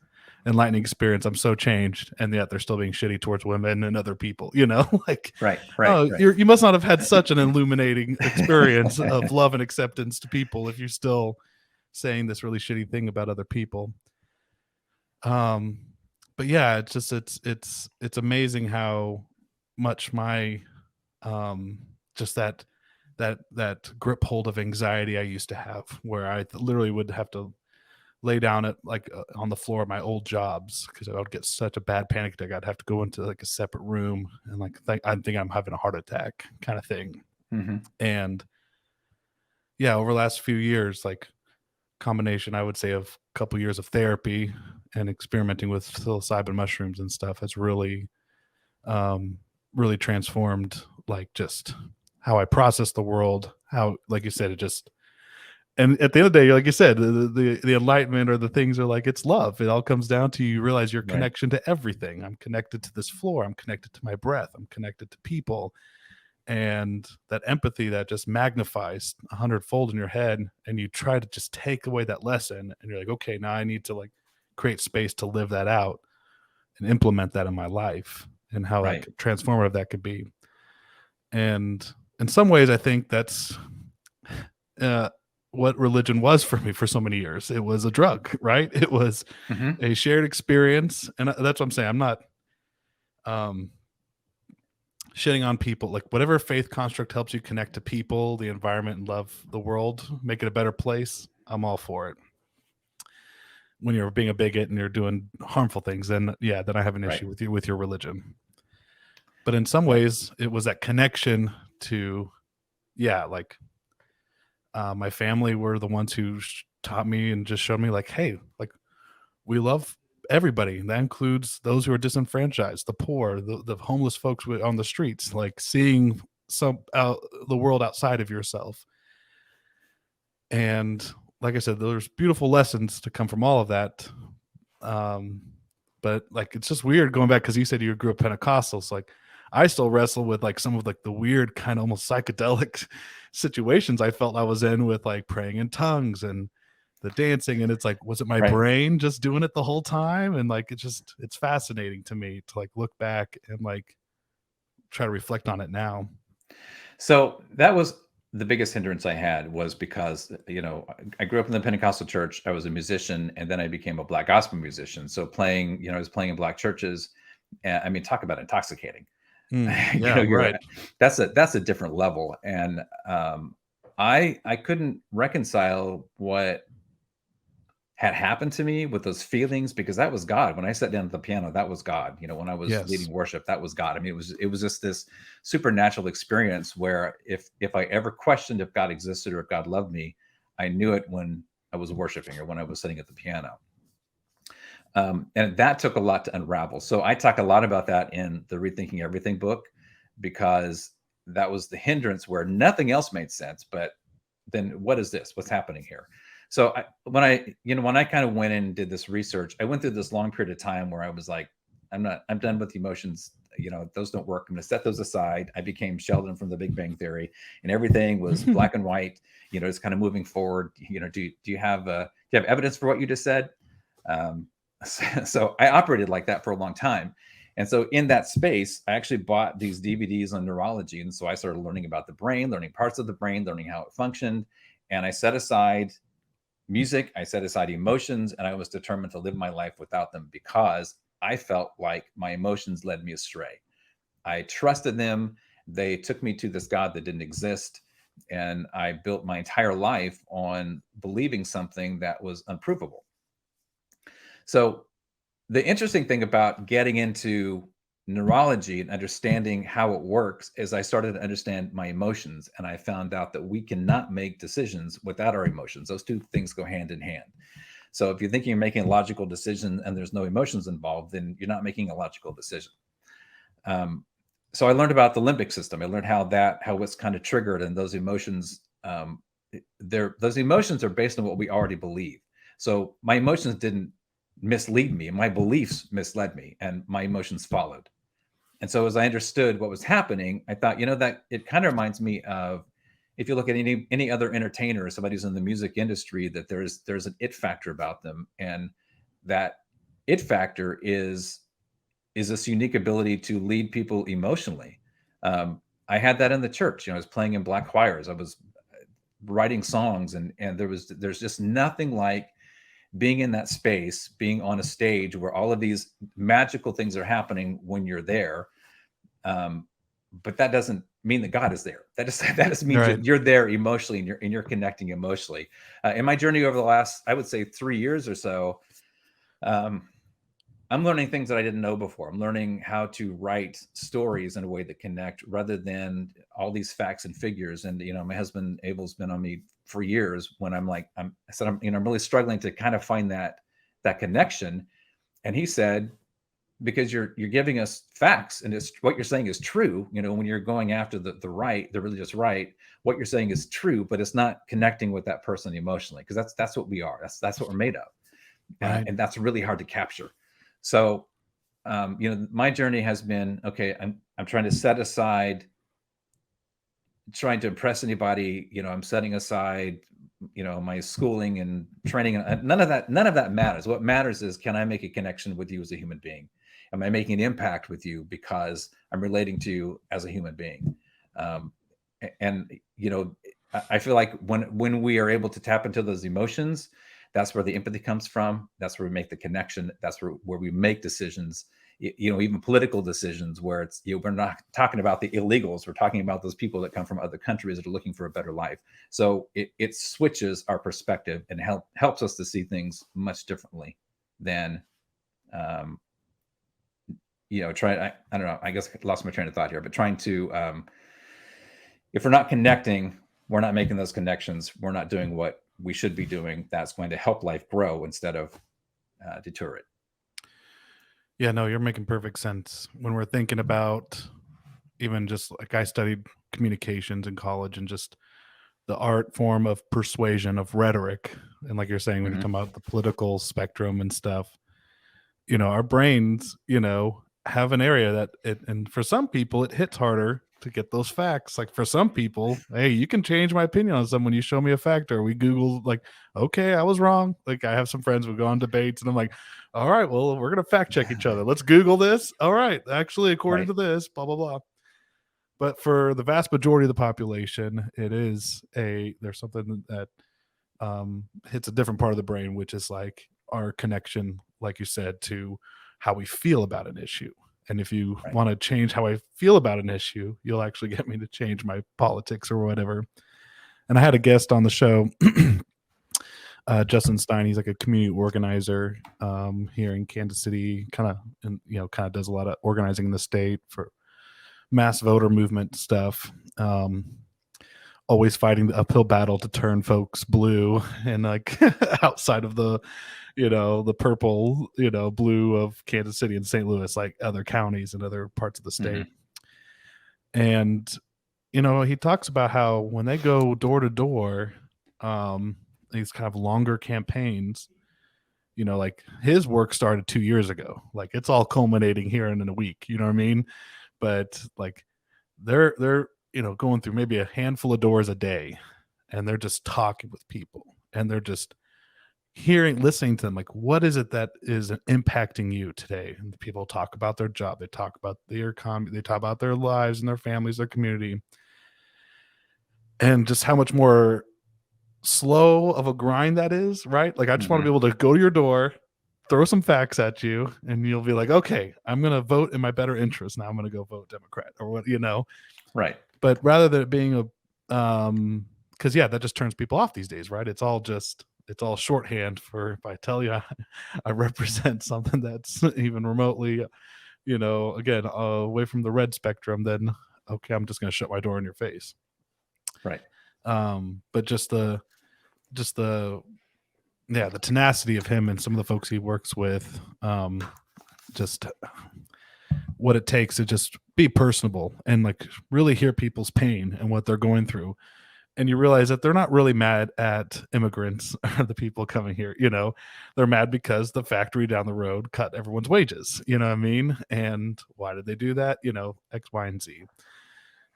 enlightening experience. I'm so changed, and yet they're still being shitty towards women and other people. Like, you must not have had such an illuminating experience of love and acceptance to people if you're still saying this really shitty thing about other people. But yeah, it's just it's amazing how much my just that grip hold of anxiety I used to have, where I literally would have to lay down at like on the floor of my old jobs because I would get such a bad panic attack. I'd have to go into like a separate room and like I think I'm having a heart attack kind of thing. And yeah, over the last few years, like combination, I would say, of a couple years of therapy and experimenting with psilocybin mushrooms and stuff has really really transformed like just how I process the world, how, like you said, it just, and at the end of the day, like you said, the enlightenment or the things are like, it's love. It all comes down to, you realize your connection to everything. I'm connected to this floor. I'm connected to my breath. I'm connected to people. And that empathy that just magnifies 100-fold in your head. And you try to just take away that lesson and you're like, okay, now I need to like create space to live that out and implement that in my life, and how like transformative that could be. And in some ways, I think that's what religion was for me for so many years. It was a drug, right? It was a shared experience. And that's what I'm saying. I'm not shitting on people. Like, whatever faith construct helps you connect to people, the environment, and love the world, make it a better place, I'm all for it. When you're being a bigot and you're doing harmful things, then I have an issue with your religion. But in some ways, it was that connection to, like, my family were the ones who taught me and just showed me like, hey, like, we love everybody. And that includes those who are disenfranchised, the poor, the homeless folks on the streets, like seeing the world outside of yourself. And like I said, there's beautiful lessons to come from all of that. But like, it's just weird going back, because you said you grew up Pentecostal. So like, I still wrestle with like some of like the weird kind of almost psychedelic situations I felt I was in, with like praying in tongues and the dancing. And it's like, was it my brain just doing it the whole time? And like, it's fascinating to me to like look back and like try to reflect on it now. So that was the biggest hindrance I had, was because, I grew up in the Pentecostal church. I was a musician, and then I became a Black gospel musician. So playing, I was playing in Black churches. I mean, talk about intoxicating. That's a different level. And I couldn't reconcile what had happened to me with those feelings, because that was God. When I sat down at the piano, that was God. When I was leading worship, that was God. I mean, it was just this supernatural experience where if I ever questioned if God existed or if God loved me, I knew it when I was worshiping or when I was sitting at the piano. And that took a lot to unravel. So I talk a lot about that in the Rethinking Everything book, because that was the hindrance where nothing else made sense. But then what is this? What's happening here? So when I kind of went in and did this research, I went through this long period of time where I was like, I'm done with emotions. Those don't work. I'm going to set those aside. I became Sheldon from the Big Bang Theory, and everything was black and white. It's kind of moving forward. Do you have evidence for what you just said? So I operated like that for a long time. And so in that space, I actually bought these DVDs on neurology. And so I started learning about the brain, learning parts of the brain, learning how it functioned. And I set aside music, I set aside emotions, and I was determined to live my life without them, because I felt like my emotions led me astray. I trusted them. They took me to this God that didn't exist. And I built my entire life on believing something that was unprovable. So the interesting thing about getting into neurology and understanding how it works is I started to understand my emotions, and I found out that we cannot make decisions without our emotions. Those two things go hand in hand. So if you're thinking you're making a logical decision and there's no emotions involved, then you're not making a logical decision. So I learned about the limbic system. I learned how it's kind of triggered, and those emotions, those emotions are based on what we already believe. So my emotions didn't mislead me, my beliefs misled me, and my emotions followed. And so as I understood what was happening, I thought, that it kind of reminds me of, if you look at any other entertainer or somebody who's in the music industry, that there's an it factor about them, and that it factor is this unique ability to lead people emotionally. I had that in the church. I was playing in black choirs, I was writing songs, and there's just nothing like being in that space, being on a stage where all of these magical things are happening when you're there. But that doesn't mean that God is there. That just means Right. that you're there emotionally, and you're connecting emotionally. In my journey over the last, I would say 3 years or so, I'm learning things that I didn't know before. I'm learning how to write stories in a way that connect, rather than all these facts and figures. And, my husband Abel's been on me for years when I'm really struggling to kind of find that connection. And he said, because you're giving us facts, and it's what you're saying is true. When you're going after the religious right, what you're saying is true, but it's not connecting with that person emotionally, because that's what we are. That's what we're made of. Right. And that's really hard to capture. So, my journey has been, okay, I'm trying to set aside trying to impress anybody. I'm setting aside, my schooling and training, and none of that matters. What matters is, can I make a connection with you as a human being? Am I making an impact with you because I'm relating to you as a human being? And I feel like when we are able to tap into those emotions, that's where the empathy comes from. That's where we make the connection. That's where we make decisions, even political decisions, where it's, we're not talking about the illegals. We're talking about those people that come from other countries that are looking for a better life. So it switches our perspective and helps us to see things much differently than, I don't know, I guess I lost my train of thought here, but trying to, if we're not connecting, we're not making those connections, we're not doing what we should be doing, that's going to help life grow instead of deter it. Yeah, no, you're making perfect sense. When we're thinking about, even just like, I studied communications in college, and just the art form of persuasion, of rhetoric. And like you're saying, when you're talking about the political spectrum and stuff, our brains, have an area that and for some people it hits harder to get those facts. Like, for some people, hey, you can change my opinion on someone, you show me a fact, or we Google, like, okay, I was wrong. Like, I have some friends who go on debates, and I'm like, all right, well, we're going to fact check each other. Let's Google this. All right, actually, according to this, blah, blah, blah. But for the vast majority of the population, there's something that hits a different part of the brain, which is like our connection, like you said, to how we feel about an issue. And if you want to change how I feel about an issue, you'll actually get me to change my politics or whatever. And I had a guest on the show, Justin Stein. He's like a community organizer here in Kansas City, kind of does a lot of organizing in the state for mass voter movement stuff. always fighting the uphill battle to turn folks blue, and like outside of the, the purple, blue of Kansas City and St. Louis, like other counties and other parts of the state. And he talks about how when they go door to door, these kind of longer campaigns, like his work started 2 years ago. Like it's all culminating here in a week. You know what I mean? But like they're going through maybe a handful of doors a day, and they're just talking with people, and they're just listening to them. Like, what is it that is impacting you today? And people talk about their job. They talk about their economy. They talk about their lives and their families, their community, and just how much more slow of a grind that is, right? Like I just want to be able to go to your door, throw some facts at you, and you'll be like, okay, I'm going to vote in my better interest. Now I'm going to go vote Democrat or what, Right. But rather than it being because that just turns people off these days, right? It's all shorthand for, if I tell you I represent something that's even remotely, again, away from the red spectrum, then okay, I'm just going to shut my door in your face. Right. But just the tenacity of him and some of the folks he works with, just what it takes to just be personable and like really hear people's pain and what they're going through. And you realize that they're not really mad at immigrants or the people coming here. They're mad because the factory down the road cut everyone's wages. You know what I mean? And why did they do that? X, Y, and Z.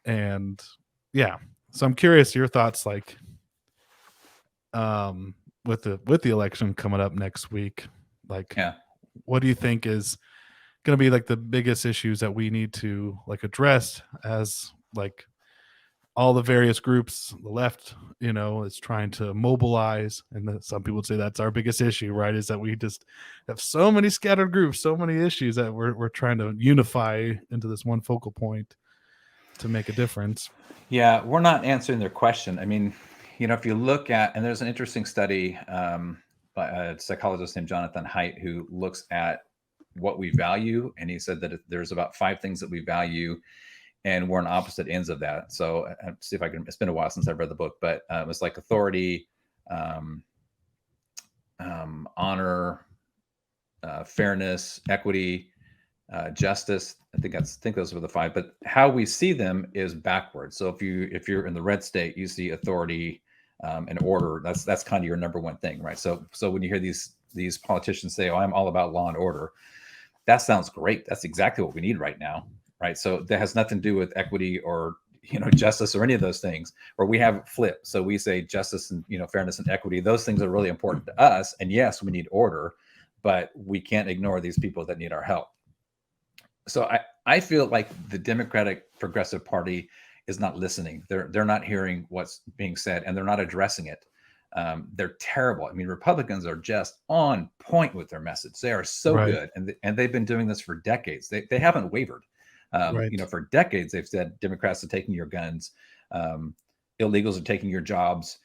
And yeah. So I'm curious your thoughts, like, with the election coming up next week, like, what do you think is going to be like the biggest issues that we need to like address as like all the various groups, the left, is trying to mobilize, and some people would say that's our biggest issue, right? Is that we just have so many scattered groups, so many issues that we're trying to unify into this one focal point to make a difference. Yeah, we're not answering their question. I mean, if you look at, and there's an interesting study by a psychologist named Jonathan Haidt who looks at what we value, and he said that there's about 5 things that we value, and we're on opposite ends of that. So see if I can. It's been a while since I've read the book, but it's like authority, honor, fairness, equity, justice. I think those were the 5. But how we see them is backwards. So if you're in the red state, you see authority and order. That's kind of your number one thing, right? So when you hear these politicians say, "Oh, I'm all about law and order," that sounds great. That's exactly what we need right now, right? So that has nothing to do with equity or justice or any of those things. Or we have flip. So we say justice and fairness and equity. Those things are really important to us. And yes, we need order, but we can't ignore these people that need our help. So I feel like the Democratic Progressive Party is not listening. They're not hearing what's being said, and they're not addressing it. They're terrible. I mean, Republicans are just on point with their message. They are so good, and they've been doing this for decades. They haven't wavered. For decades they've said Democrats are taking your guns, illegals are taking your jobs.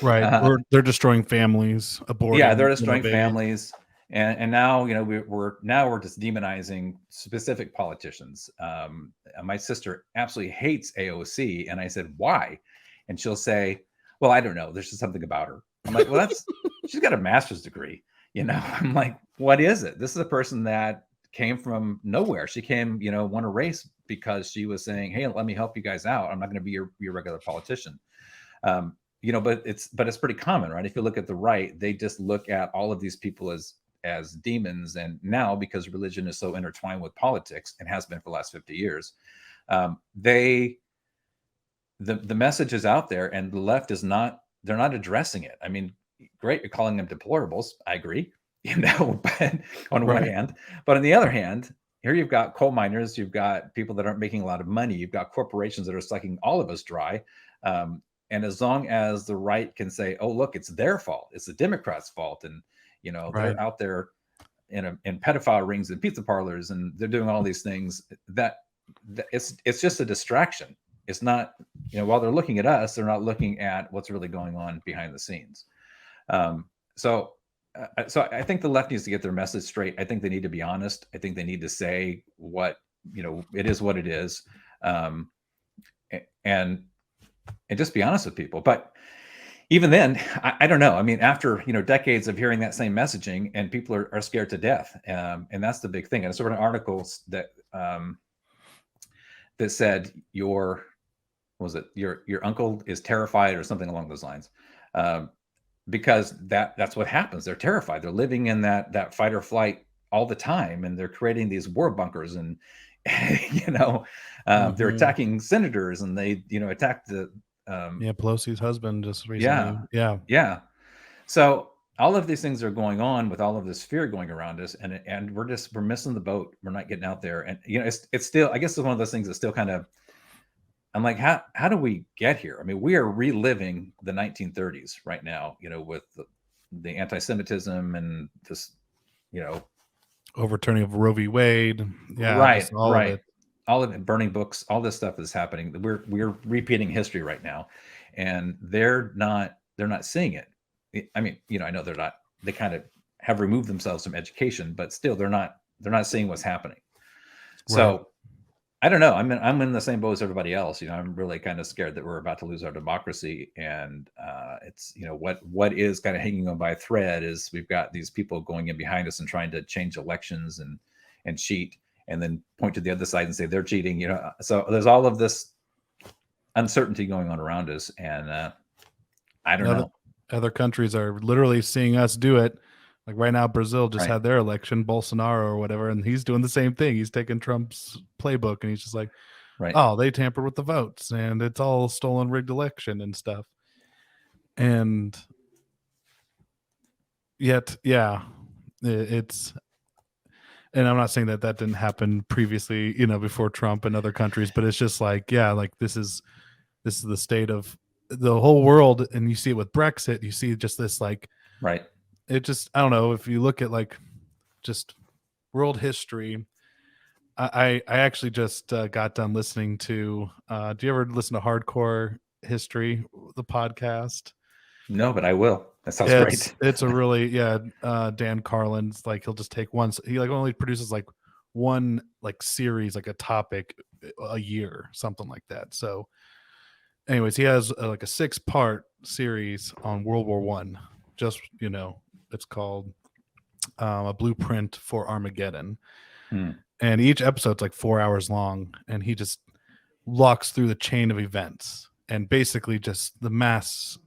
Right. Or they're destroying families, aborting. Yeah, they're destroying families. And now, we're just demonizing specific politicians. My sister absolutely hates AOC. And I said, why? And she'll say, well, I don't know. There's just something about her. I'm like, well, she's got a master's degree. I'm like, what is it? This is a person that came from nowhere. She came, won a race because she was saying, hey, let me help you guys out. I'm not going to be your regular politician. But it's pretty common, right? If you look at the right, they just look at all of these people as demons. And now, because religion is so intertwined with politics and has been for the last 50 years, the message is out there, and the left they're not addressing it. I mean, great, you're calling them deplorables. I agree, but on one hand, but on the other hand, here you've got coal miners, you've got people that aren't making a lot of money, you've got corporations that are sucking all of us dry. And as long as the right can say, oh, look, it's their fault, it's the Democrats' fault, and they're out there in pedophile rings and pizza parlors, and they're doing all these things, that it's just a distraction. It's not, while they're looking at us, they're not looking at what's really going on behind the scenes. So I think the left needs to get their message straight. I think they need to be honest. I think they need to say what, it is what it is. And just be honest with people. But even then, I don't know. I mean, after decades of hearing that same messaging, and people are scared to death, and that's the big thing. And I saw an article that that said your uncle is terrified or something along those lines, because that's what happens. They're terrified. They're living in that fight or flight all the time, and they're creating these war bunkers, and they're attacking senators, and they attacked the Pelosi's husband just recently. Yeah. So all of these things are going on with all of this fear going around us, and we're missing the boat. We're not getting out there, and it's still, I guess it's one of those things that's still kind of, I'm like, how do we get here? I mean, we are reliving the 1930s right now, with the anti-Semitism and this, overturning of Roe v. Wade. Yeah, right, all of it. All of it, burning books, all this stuff is happening. We're repeating history right now, and they're not seeing it. I mean, I know they're not. They kind of have removed themselves from education, but still, they're not seeing what's happening. So I don't know. I'm in the same boat as everybody else. I'm really kind of scared that we're about to lose our democracy, and it's what is kind of hanging on by a thread is we've got these people going in behind us and trying to change elections and cheat, and then point to the other side and say they're cheating. So there's all of this uncertainty going on around us, and I don't know. Other countries are literally seeing us do it. Like right now, Brazil just had their election, Bolsonaro or whatever, and he's doing the same thing. He's taking Trump's playbook, and he's just like, oh, they tampered with the votes, and it's all stolen, rigged election and stuff. And yet, it's, and I'm not saying that didn't happen previously, before Trump and other countries, but it's just like, like this is the state of the whole world. And you see it with Brexit. You see just this like, it just, I don't know, if you look at like just world history, I actually just got done listening to, do you ever listen to Hardcore History, the podcast? No, but I will. That sounds great. It's a really, Dan Carlin's like, he'll just take he like only produces like one like series, like a topic a year, something like that. So anyways, he has like a 6-part series on World War One. Just, it's called A Blueprint for Armageddon. And each episode's like 4 hours long, and he just walks through the chain of events and basically just the mass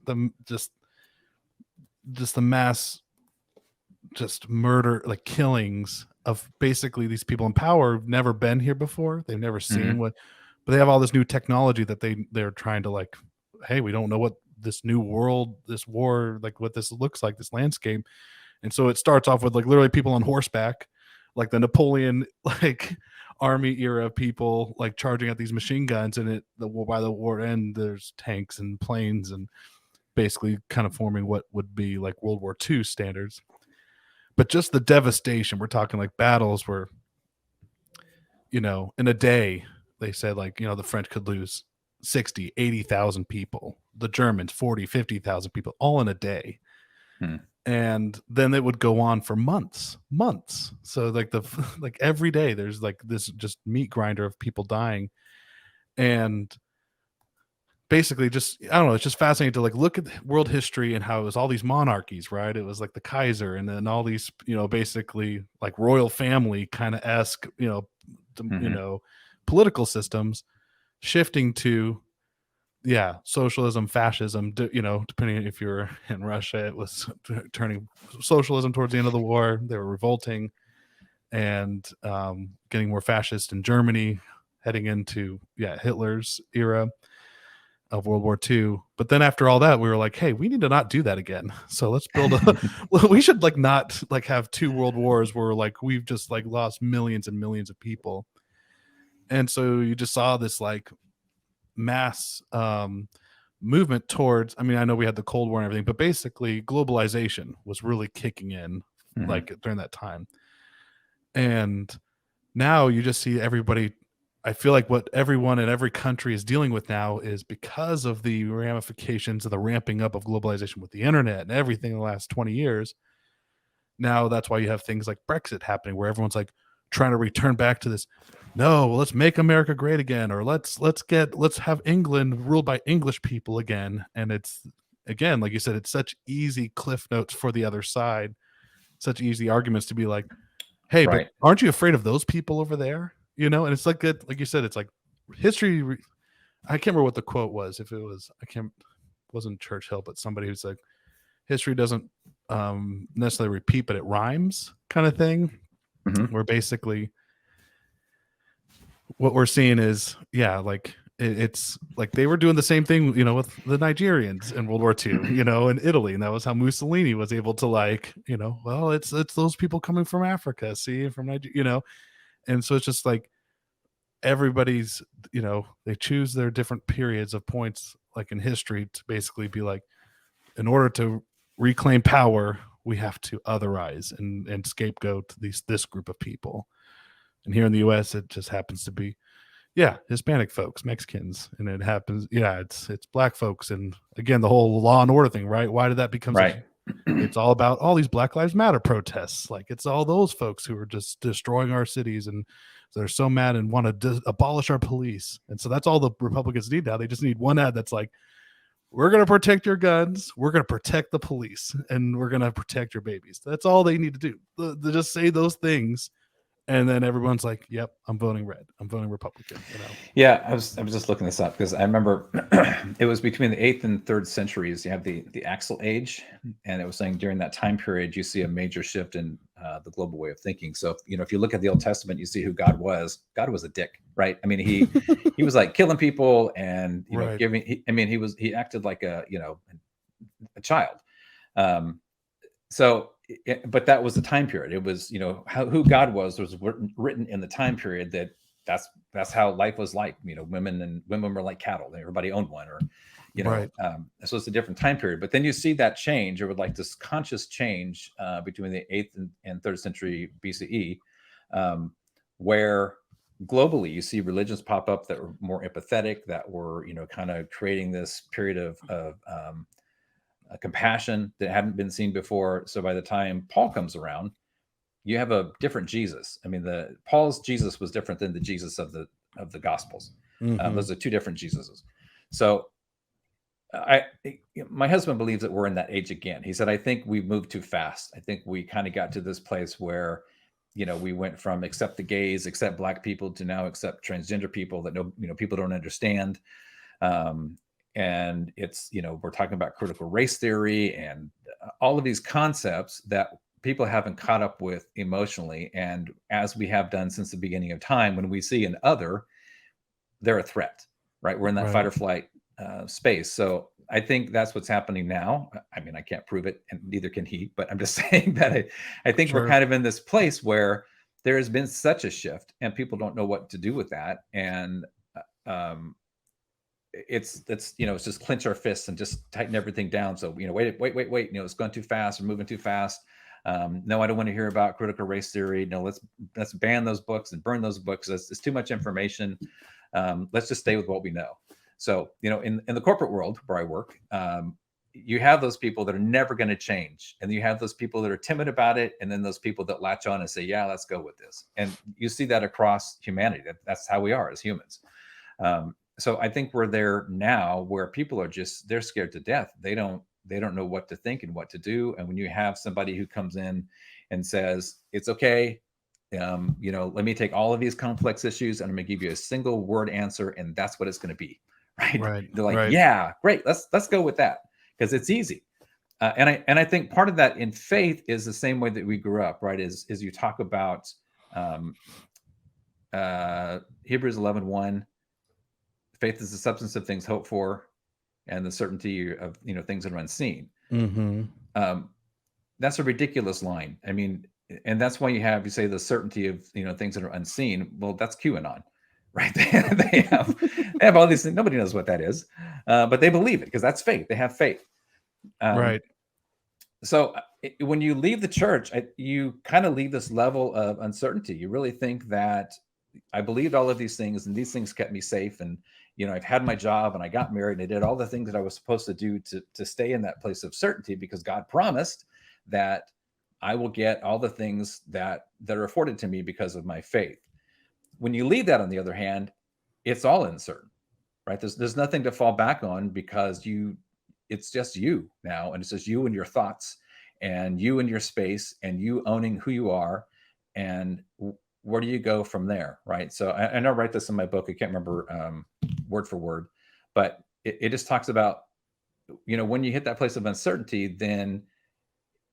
murder, like killings of basically these people in power who've never been here before. They've never seen but they have all this new technology that they're trying to like, hey, we don't know what this new world, this war, like what this looks like, this landscape. And so it starts off with like literally people on horseback, like the Napoleon like army era people like charging at these machine guns, and by the war end there's tanks and planes, and basically kind of forming what would be like World War II standards. But just the devastation, we're talking like battles where, in a day, they said like, the French could lose 60, 80,000 people, the Germans 40, 50,000 people, all in a day. And then it would go on for months. So like like every day there's like this just meat grinder of people dying. And basically just, I don't know, it's just fascinating to like look at world history and how it was all these monarchies, right? It was like the Kaiser, and then all these, basically like royal family kind of esque, political systems shifting to socialism, fascism, depending if you're in Russia, it was turning socialism towards the end of the war. They were revolting and getting more fascist in Germany, heading into Hitler's era of World War II. But then after all that, we were like, hey, we need to not do that again. So let's build we should like not like have 2 world wars where like we've just like lost millions and millions of people. And so you just saw this like mass movement towards, I mean, I know we had the Cold War and everything, but basically globalization was really kicking in like during that time. And now you just see everybody, I feel like what everyone in every country is dealing with now is because of the ramifications of the ramping up of globalization with the internet and everything in the last 20 years. Now that's why you have things like Brexit happening, where everyone's like, trying to return back to this. No, let's make America great again, or let's have England ruled by English people again. And it's, again, like you said, it's such easy cliff notes for the other side, such easy arguments to be like, hey, Right. but aren't you afraid of those people over there? You know, and it's like that, like you said, it's like history. I can't remember what the quote was. If it was, wasn't Churchill, but somebody who's like, history doesn't necessarily repeat, but it rhymes, kind of thing. Mm-hmm. Where basically what we're seeing is, yeah, like it's like they were doing the same thing, you know, with the Nigerians in World War II, you know, in Italy, and that was how Mussolini was able to, like, you know, well, it's those people coming from Africa, see, from Nigeria, you know, and so it's just like everybody's, you know, they choose their different periods of points, like in history, to basically be like, in order to reclaim power, we have to otherize and scapegoat this group of people. And here in the U.S., it just happens to be, yeah, Hispanic folks, Mexicans, and it happens, yeah, it's black folks, and again, the whole law and order thing, right? Why did that become Right. it's all about all these Black Lives Matter protests. Like, it's all those folks who are just destroying our cities, and they're so mad and want to abolish our police. And so that's all the Republicans need now. They just need one ad that's like, we're going to protect your guns, we're going to protect the police, and we're going to protect your babies. That's all they need to do. They just say those things, and then everyone's like, yep, I'm voting red, I'm voting Republican, you know. Yeah, I was just looking this up because I remember it was between the 8th and 3rd centuries. You have the Axle Age, and it was saying during that time period you see a major shift in the global way of thinking. So, you know, if you look at the Old Testament, you see who God was. God was a dick, right? I mean, he was like killing people, and you know, Right. he acted like a, you know, a child. So, but that was the time period. It was, you know, who God was written in the time period that's how life was like. You know, women were like cattle. Everybody owned one, or, you know, Right. so it's a different time period. But then you see that change, or like this conscious change between the 8th and 3rd century BCE, where globally you see religions pop up that were more empathetic, that were, you know, kind of creating this period of compassion that hadn't been seen before. So by the time Paul comes around, you have a different Jesus. I mean, Paul's Jesus was different than the Jesus of the Gospels. Mm-hmm. Those are two different Jesuses. So my husband believes that we're in that age again. He said, I think we moved too fast. I think we kind of got to this place where, you know, we went from accept the gays, accept black people, to now accept transgender people that people don't understand. And it's, you know, we're talking about critical race theory and all of these concepts that people haven't caught up with emotionally. And as we have done since the beginning of time, when we see an other, they're a threat, right? We're in that fight or flight space. So I think that's what's happening now. I mean, I can't prove it, and neither can he, but I'm just saying that I think we're kind of in this place where there has been such a shift and people don't know what to do with that. And it's you know, it's just clench our fists and just tighten everything down. So, you know, wait, you know, it's going too fast, or moving too fast. No, I don't want to hear about critical race theory. No, let's ban those books and burn those books. It's too much information. Let's just stay with what we know. So, you know, in the corporate world where I work, you have those people that are never going to change, and you have those people that are timid about it, and then those people that latch on and say, yeah, let's go with this. And you see that across humanity. That's how we are as humans. So I think we're there now where people are they're scared to death. They don't know what to think and what to do. And when you have somebody who comes in and says, it's okay, you know, let me take all of these complex issues and I'm going to give you a single word answer, and that's what it's going to be. Right. They're like, yeah, great. Let's go with that, because it's easy. And I think part of that in faith is the same way that we grew up, right? Is you talk about Hebrews 11:1. Faith is the substance of things hoped for, and the certainty of, you know, things that are unseen. Mm-hmm. That's a ridiculous line. I mean, and that's why you say the certainty of, you know, things that are unseen. Well, that's QAnon, right? They have all these things. Nobody knows what that is, but they believe it because that's faith. They have faith. Right. So when you leave the church, you kind of leave this level of uncertainty. You really think that I believed all of these things, and these things kept me safe. And, you know, I've had my job, and I got married, and I did all the things that I was supposed to do to stay in that place of certainty, because God promised that I will get all the things that are afforded to me because of my faith. When you leave that, on the other hand, it's all uncertain, right? There's nothing to fall back on, because it's just you now, and it's just you and your thoughts, and you and your space, and you owning who you are, and where do you go from there, right? So I know I write this in my book. I can't remember word for word, but it just talks about, when you hit that place of uncertainty, then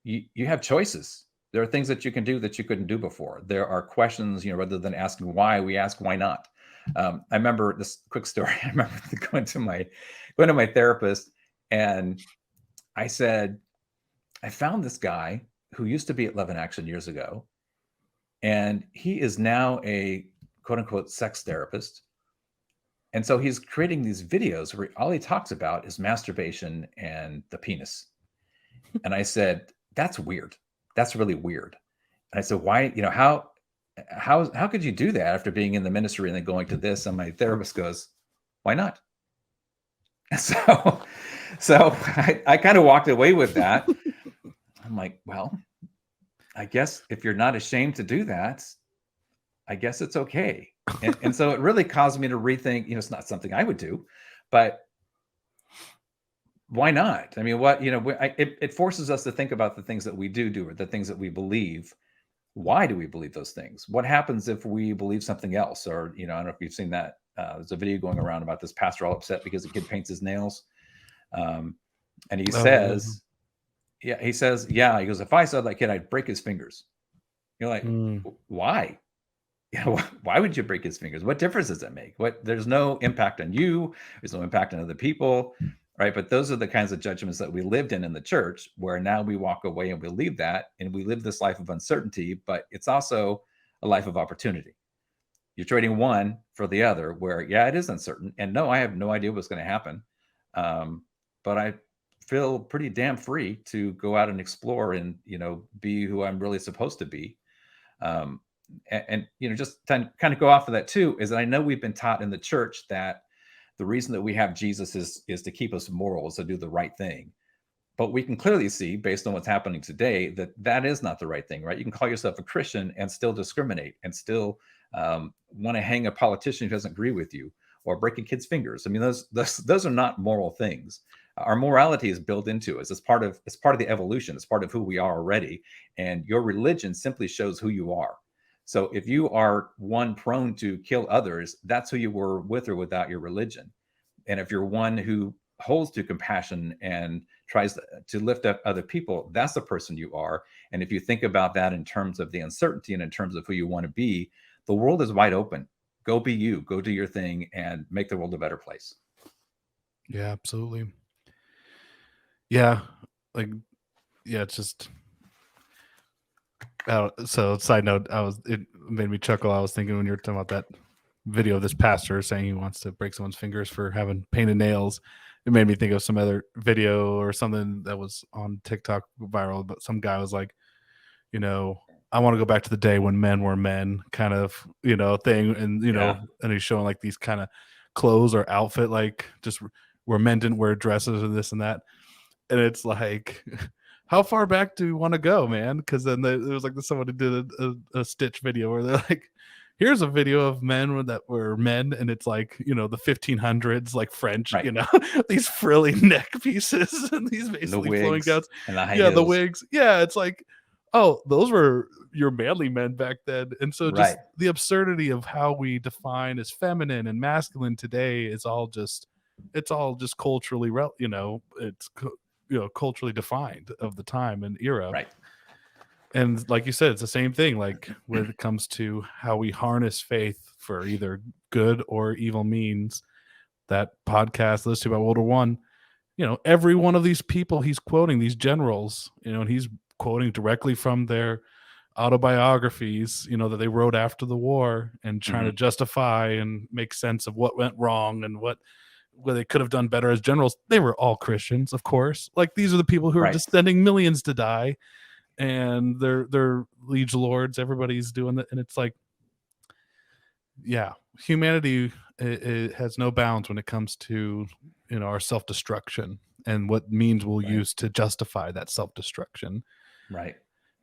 you have choices. There are things that you can do that you couldn't do before. There are questions, rather than asking why, we ask why not. I remember this quick story. I remember going to my therapist, and I said, I found this guy who used to be at Love in Action years ago, and he is now a quote unquote sex therapist. And so he's creating these videos where all he talks about is masturbation and the penis. And I said, that's weird. That's really weird. And I said, why, how could you do that after being in the ministry and then going to this? And my therapist goes, why not? So I kind of walked away with that. I'm like, well, I guess if you're not ashamed to do that, I guess it's okay. And so it really caused me to rethink, it's not something I would do, but why not? I mean, it forces us to think about the things that we do, or the things that we believe. Why do we believe those things? What happens if we believe something else? Or, I don't know if you've seen that. There's a video going around about this pastor all upset because the kid paints his nails. And he says, he goes, if I saw that kid, I'd break his fingers. You're like, why? Why would you break his fingers? What difference does that make? There's no impact on you. There's no impact on other people, right? But those are the kinds of judgments that we lived in the church, where now we walk away and we leave that, and we live this life of uncertainty, but it's also a life of opportunity. You're trading one for the other, where, it is uncertain. And no, I have no idea what's going to happen. But I feel pretty damn free to go out and explore and, be who I'm really supposed to be. And just to kind of go off of that too, is that I know we've been taught in the church that the reason that we have Jesus is to keep us moral, is to do the right thing. But we can clearly see, based on what's happening today, that is not the right thing, right? You can call yourself a Christian and still discriminate, and still want to hang a politician who doesn't agree with you, or break a kid's fingers. I mean, those are not moral things. Our morality is built into us. It's part of the evolution. It's part of who we are already. And your religion simply shows who you are. So if you are one prone to kill others, that's who you were with or without your religion. And if you're one who holds to compassion and tries to lift up other people, that's the person you are. And if you think about that in terms of the uncertainty and in terms of who you want to be, the world is wide open. Go be you, go do your thing, and make the world a better place. Yeah, absolutely. Yeah. It's just, so side note, it made me chuckle. I was thinking when you were talking about that video of this pastor saying he wants to break someone's fingers for having painted nails, it made me think of some other video or something that was on TikTok viral, but some guy was like, I want to go back to the day when men were men, kind of, thing. And, and he's showing like these kind of clothes or outfit, like just where men didn't wear dresses or this and that. And it's like, how far back do we want to go, man? Because then there was like someone who did a Stitch video where they're like, here's a video of men that were men, and it's like, the 1500s, like French, right. These frilly neck pieces and these basically flowing gowns. And the high heels. The wigs. Yeah, it's like, oh, those were your manly men back then. And so just the absurdity of how we define as feminine and masculine today is all just culturally, it's culturally defined of the time and era. Right. And like you said, it's the same thing, like when it comes to how we harness faith for either good or evil means. That podcast listed about World War I, every one of these people he's quoting, these generals, and he's quoting directly from their autobiographies, that they wrote after the war, and trying to justify and make sense of what went wrong and what they could have done better as generals. They were all Christians, of course. Like, these are the people who are just sending millions to die, and they're liege lords. Everybody's doing that. And it's like, humanity, it has no bounds when it comes to, our self-destruction and what means we'll use to justify that self-destruction. Right.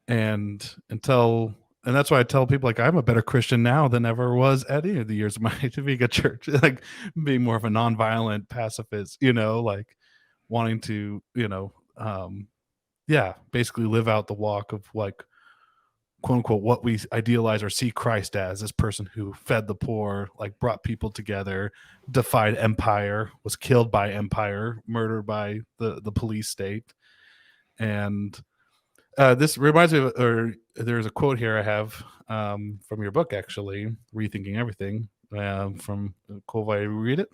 And that's why I tell people, like, I'm a better Christian now than ever was at any of the years of my being a church, like being more of a nonviolent pacifist, like wanting to, basically live out the walk of, like, quote unquote, what we idealize or see Christ as, this person who fed the poor, like brought people together, defied empire, was killed by empire, murdered by the police state. And this reminds me of, or there's a quote here I have from your book, actually, Rethinking Everything, from Kovai. Read it.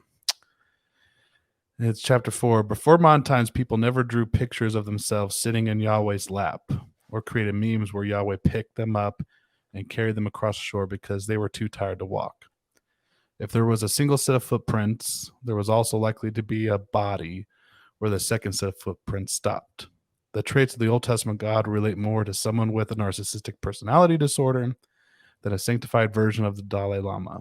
It's chapter 4. Before modern times, people never drew pictures of themselves sitting in Yahweh's lap or created memes where Yahweh picked them up and carried them across the shore because they were too tired to walk. If there was a single set of footprints, there was also likely to be a body where the second set of footprints stopped. The traits of the Old Testament God relate more to someone with a narcissistic personality disorder than a sanctified version of the Dalai Lama.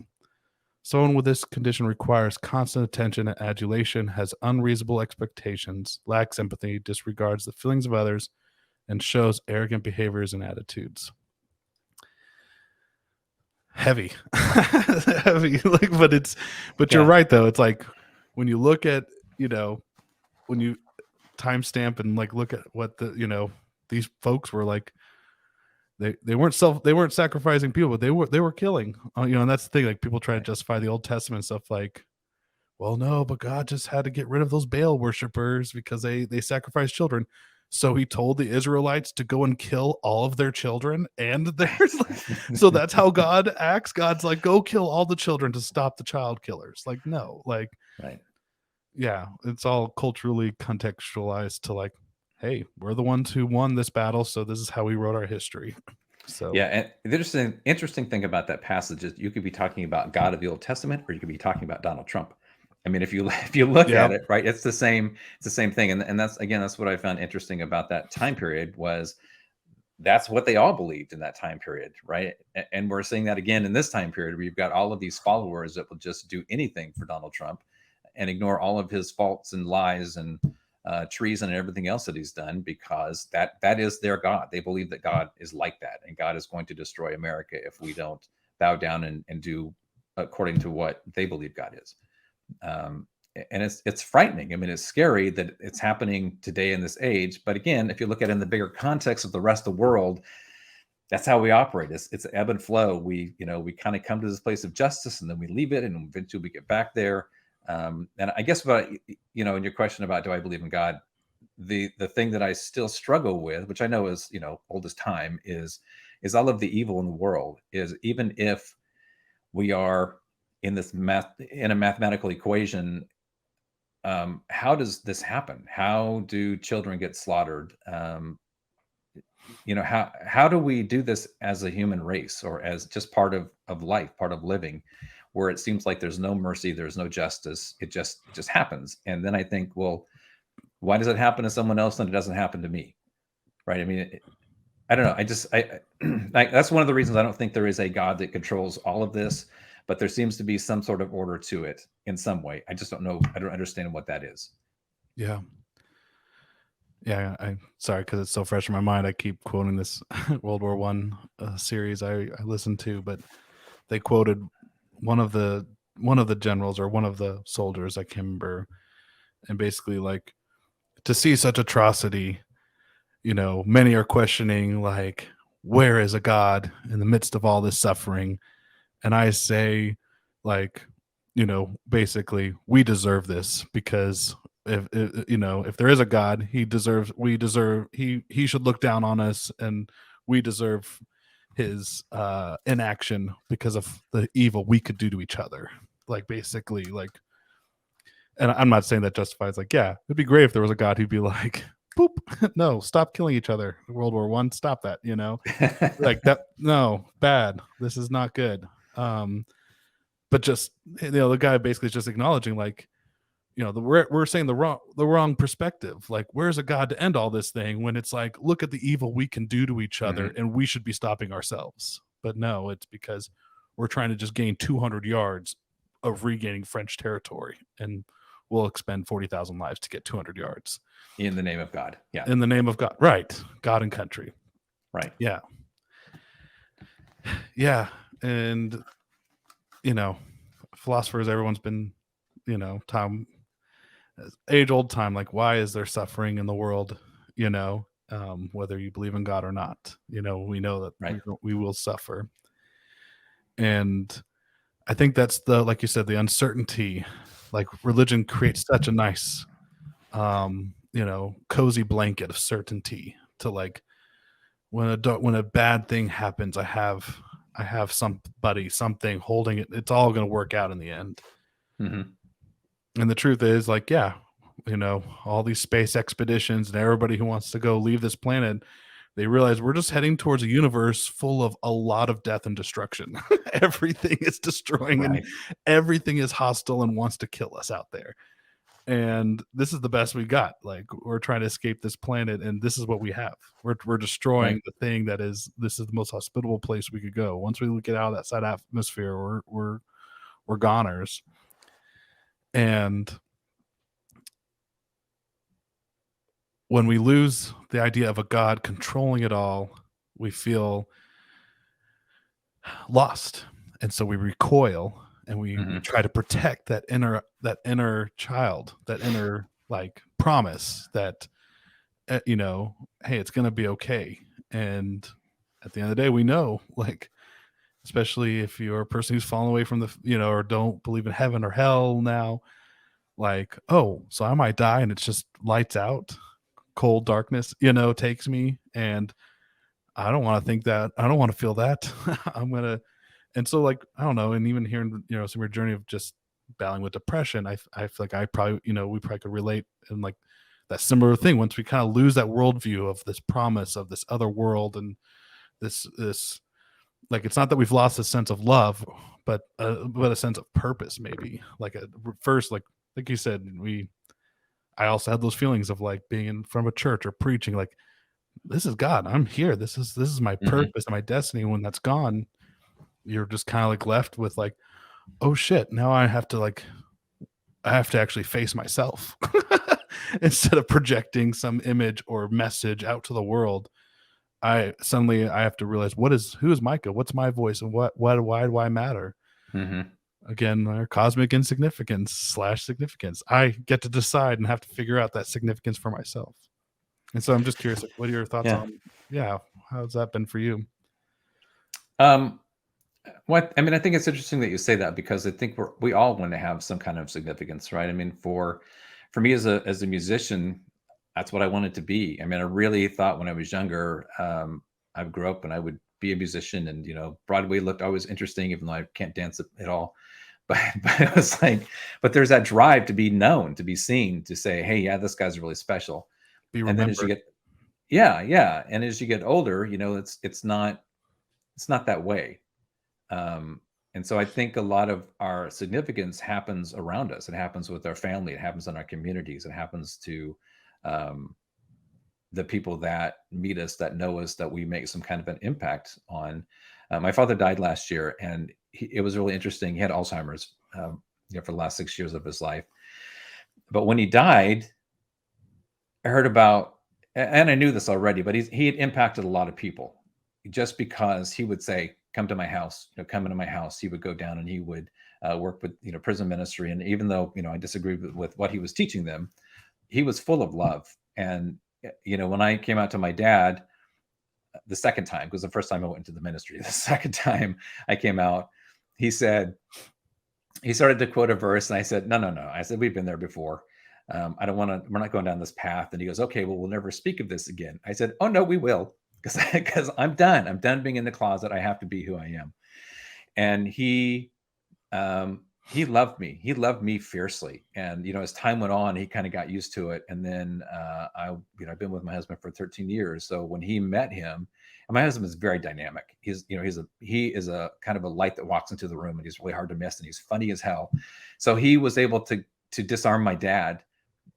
Someone with this condition requires constant attention and adulation, has unreasonable expectations, lacks empathy, disregards the feelings of others, and shows arrogant behaviors and attitudes. Heavy. Heavy. Like, but you're right, though. It's like when you look at, when you timestamp and like look at what these folks were like, they weren't sacrificing people, but they were killing, and that's the thing. Like, people try to justify the Old Testament stuff, like, well, no, but God just had to get rid of those Baal worshipers because they sacrificed children. So he told the Israelites to go and kill all of their children and theirs. So that's how God acts. God's like, go kill all the children to stop the child killers. Like, no, like, right. Yeah, it's all culturally contextualized to, like, hey, we're the ones who won this battle, so this is how we wrote our history. So yeah, and there's an interesting thing about that passage is you could be talking about God of the Old Testament, or you could be talking about Donald Trump. I mean, if you look at it, right, it's the same thing, and that's what I found interesting about that time period, was that's what they all believed in that time period, right? And we're seeing that again in this time period, where you've got all of these followers that will just do anything for Donald Trump and ignore all of his faults and lies and treason and everything else that he's done, because that is their God. They believe that God is like that, and God is going to destroy America if we don't bow down and do according to what they believe God is. And it's frightening. I mean, it's scary that it's happening today in this age. But again, if you look at it in the bigger context of the rest of the world, that's how we operate. It's ebb and flow. We kind of come to this place of justice, and then we leave it, and eventually we get back there. And I guess about, in your question about, do I believe in God? The thing that I still struggle with, which I know is, old as time, is all of the evil in the world, is even if we are in a mathematical equation, how does this happen? How do children get slaughtered? How do we do this as a human race, or as just part of life, part of living, where it seems like there's no mercy, there's no justice, it just happens? And then I think, well, why does it happen to someone else and it doesn't happen to me? Right? I mean, I don't know. I that's one of the reasons I don't think there is a God that controls all of this, but there seems to be some sort of order to it in some way. I just don't know. I don't understand what that is. Yeah. I'm sorry, because it's so fresh in my mind. I keep quoting this World War One series I listened to, but they quoted one of the generals, or one of the soldiers, I can't remember, and basically, like, to see such atrocity, many are questioning, like, where is a God in the midst of all this suffering? And I say, like, basically, we deserve this, because if there is a God, he should look down on us, and we deserve his inaction because of the evil we could do to each other. Like, basically, like, and I'm not saying that justifies, like, yeah, it'd be great if there was a God who'd be like, boop, no, stop killing each other. World War One, stop that, like that. No, bad. This is not good. But just, the guy basically is just acknowledging, like, we're saying the wrong perspective. Like, where's a God to end all this thing, when it's like, look at the evil we can do to each other, and we should be stopping ourselves. But no, it's because we're trying to just gain 200 yards of regaining French territory, and we'll expend 40,000 lives to get 200 yards in the name of God. Yeah, in the name of God, right? God and country. Right. Yeah. Yeah. And, philosophers, everyone's been, time, age old time, like, why is there suffering in the world? Whether you believe in God or not, we know that Right. we will suffer. And I think that's like you said, the uncertainty, like religion creates such a nice, cozy blanket of certainty to, like, when a bad thing happens, I have something holding it. It's all going to work out in the end. Mm-hmm. And the truth is, like, yeah, all these space expeditions and everybody who wants to go leave this planet, they realize we're just heading towards a universe full of a lot of death and destruction. Everything is destroying and Right. everything is hostile and wants to kill us out there. And this is the best we got. Like, we're trying to escape this planet, and this is what we have. We're destroying Right. the thing this is the most hospitable place we could go. Once we get out of that side atmosphere, we're goners. And when we lose the idea of a God controlling it all, we feel lost. And so we recoil and we Mm-hmm. try to protect that inner child, that inner, like, promise that, hey, it's going to be okay. And at the end of the day, we know, like, especially if you're a person who's fallen away from or don't believe in heaven or hell now, like, oh, so I might die and it's just lights out, cold darkness, takes me. And I don't want to think that. I don't want to feel that. And so, like, I don't know. And even hearing, some of your journey of just battling with depression, I feel like we probably could relate in, like, that similar thing. Once we kind of lose that worldview of this promise of this other world and this, like, it's not that we've lost a sense of love, but a sense of purpose, maybe. Like, at first, like you said, I also had those feelings of, like, being in front of a church or preaching, like, this is God. I'm here. This is my purpose and my destiny. When that's gone, you're just kind of, like, left with, like, oh shit, now I have to actually face myself instead of projecting some image or message out to the world. I have to realize who is Micah? What's my voice, and why do I matter? Mm-hmm. Again, our cosmic insignificance / significance. I get to decide and have to figure out that significance for myself. And so I'm just curious, like, what are your thoughts Yeah. on, how's that been for you? What I mean, I think it's interesting that you say that, because I think we all want to have some kind of significance, right? I mean, for me as a musician, that's what I wanted to be. I mean, I really thought when I was younger, I grew up and I would be a musician, and Broadway looked always interesting, even though I can't dance at all. But it was like, but there's that drive to be known, to be seen, to say, hey, yeah, this guy's really special. Be And then as you remembered. get, and as you get older, it's not that way. And so I think a lot of our significance happens around us. It happens with our family. It happens in our communities. It happens to the people that meet us, that know us, that we make some kind of an impact on. My father died last year, and it was really interesting. He had Alzheimer's, for the last 6 years of his life. But when he died, I heard about, and I knew this already, but he had impacted a lot of people, just because he would say, come to my house, come into my house. He would go down and he would work with, prison ministry. And even though, I disagreed with what he was teaching them, he was full of love. And, when I came out to my dad the second time, because the first time I went into the ministry, the second time I came out, he started to quote a verse. And I said, no. I said, we've been there before. I don't want to, we're not going down this path. And he goes, okay, well, we'll never speak of this again. I said, oh no, we will. Because I'm done. I'm done being in the closet. I have to be who I am. And he loved me. He loved me fiercely. And as time went on, he kind of got used to it. And then I've been with my husband for 13 years. So when he met him, and my husband is very dynamic. He is a kind of a light that walks into the room, and he's really hard to miss, and he's funny as hell. So he was able to disarm my dad.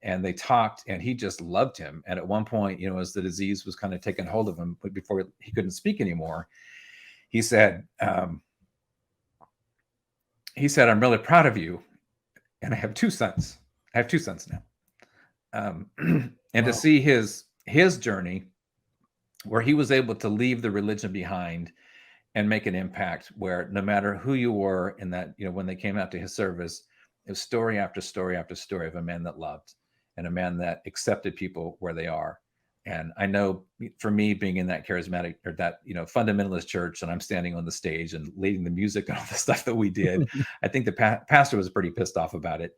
And they talked, and he just loved him. And at one point, as the disease was kind of taking hold of him, but before he couldn't speak anymore, he said, I'm really proud of you. And I have two sons. I have two sons now. And Wow. to see his journey where he was able to leave the religion behind and make an impact, where no matter who you were in that, when they came out to his service, it was story after story after story of a man that loved and a man that accepted people where they are. And I know for me, being in that charismatic or that, fundamentalist church, and I'm standing on the stage and leading the music and all the stuff that we did, I think the pastor was pretty pissed off about it.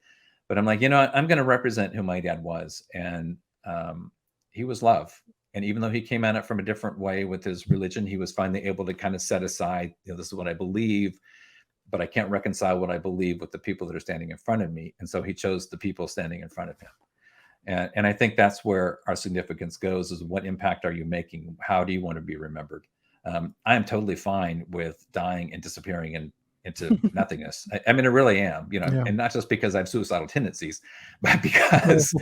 But I'm like, I'm going to represent who my dad was. And he was love. And even though he came at it from a different way with his religion, he was finally able to kind of set aside, this is what I believe, but I can't reconcile what I believe with the people that are standing in front of me. And so he chose the people standing in front of him. And I think that's where our significance goes, is what impact are you making? How do you want to be remembered? I am totally fine with dying and disappearing into nothingness. I mean, I really am, and not just because I have suicidal tendencies, but because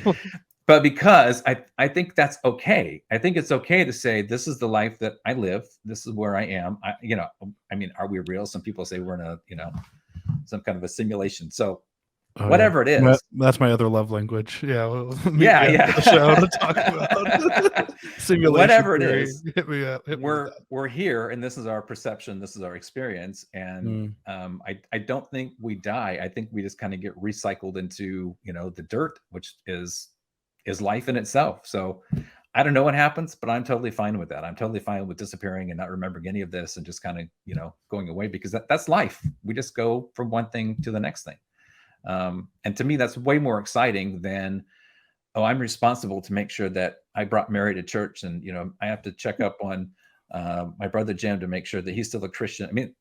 I think that's okay. I think it's okay to say, this is the life that I live. This is where I am. I mean, are we real? Some people say we're in a, some kind of a simulation. So whatever it is. That's my other love language. Yeah. Yeah. Show to talk about simulation. Whatever it is. Hit me up. We're here, and this is our perception. This is our experience. And I don't think we die. I think we just kind of get recycled into, the dirt, which is life in itself. So I don't know what happens, but I'm totally fine with that. I'm totally fine with disappearing and not remembering any of this and just kind of, going away, because that's life. We just go from one thing to the next thing. And to me, that's way more exciting than, I'm responsible to make sure that I brought Mary to church, and, I have to check up on my brother Jim to make sure that he's still a Christian. I mean,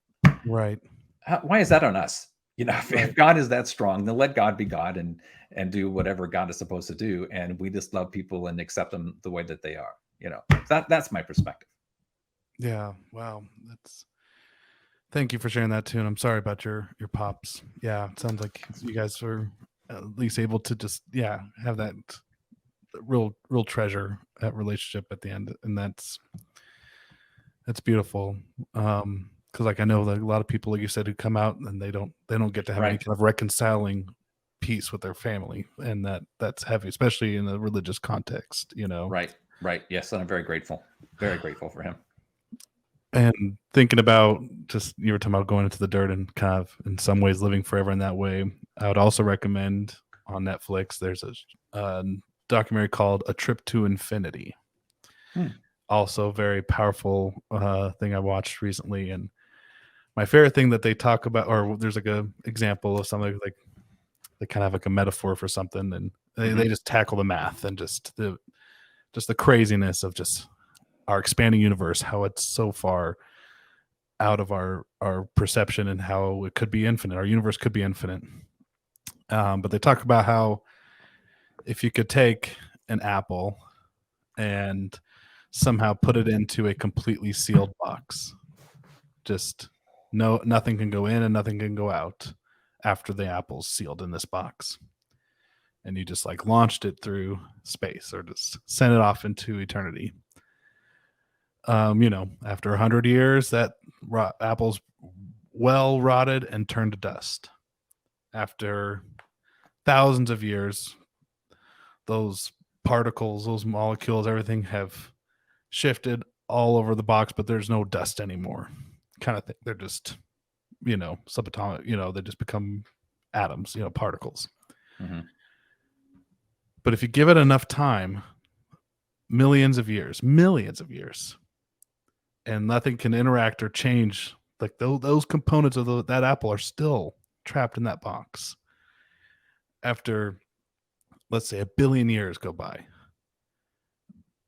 right. Why is that on us? If God is that strong, then let God be God and do whatever God is supposed to do. And we just love people and accept them the way that they are. That's my perspective. Yeah. Wow. Thank you for sharing that too. And I'm sorry about your pops. Yeah. It sounds like you guys were at least able to just, have that real treasure, that relationship at the end. And that's beautiful. Because like I know that a lot of people, like you said, who come out and they don't get to have any kind of reconciling peace with their family, and that's heavy, especially in a religious context. Right. Yes, and I'm very grateful for him. And thinking about, just, you were talking about going into the dirt and kind of in some ways living forever in that way. I would also recommend on Netflix, there's a documentary called A Trip to Infinity. Also very powerful thing I watched recently. And my favorite thing that they talk about, or there's like a example of something, like they kind of have like a metaphor for something, and they just tackle the math and just the craziness of just our expanding universe, how it's so far out of our perception, and how it could be infinite. Our universe could be infinite. But they talk about how if you could take an apple and somehow put it into a completely sealed box, just nothing can go in and nothing can go out after the apple's sealed in this box, and you just like launched it through space or just sent it off into eternity. After 100 years, that apple's well rotted and turned to dust. After thousands of years, those particles, those molecules, everything have shifted all over the box, but there's no dust anymore. Kind of thing. They're just, subatomic. They just become atoms, particles. But if you give it enough time, millions of years, and nothing can interact or change, like those components of that apple are still trapped in that box. After, let's say, 1 billion years go by,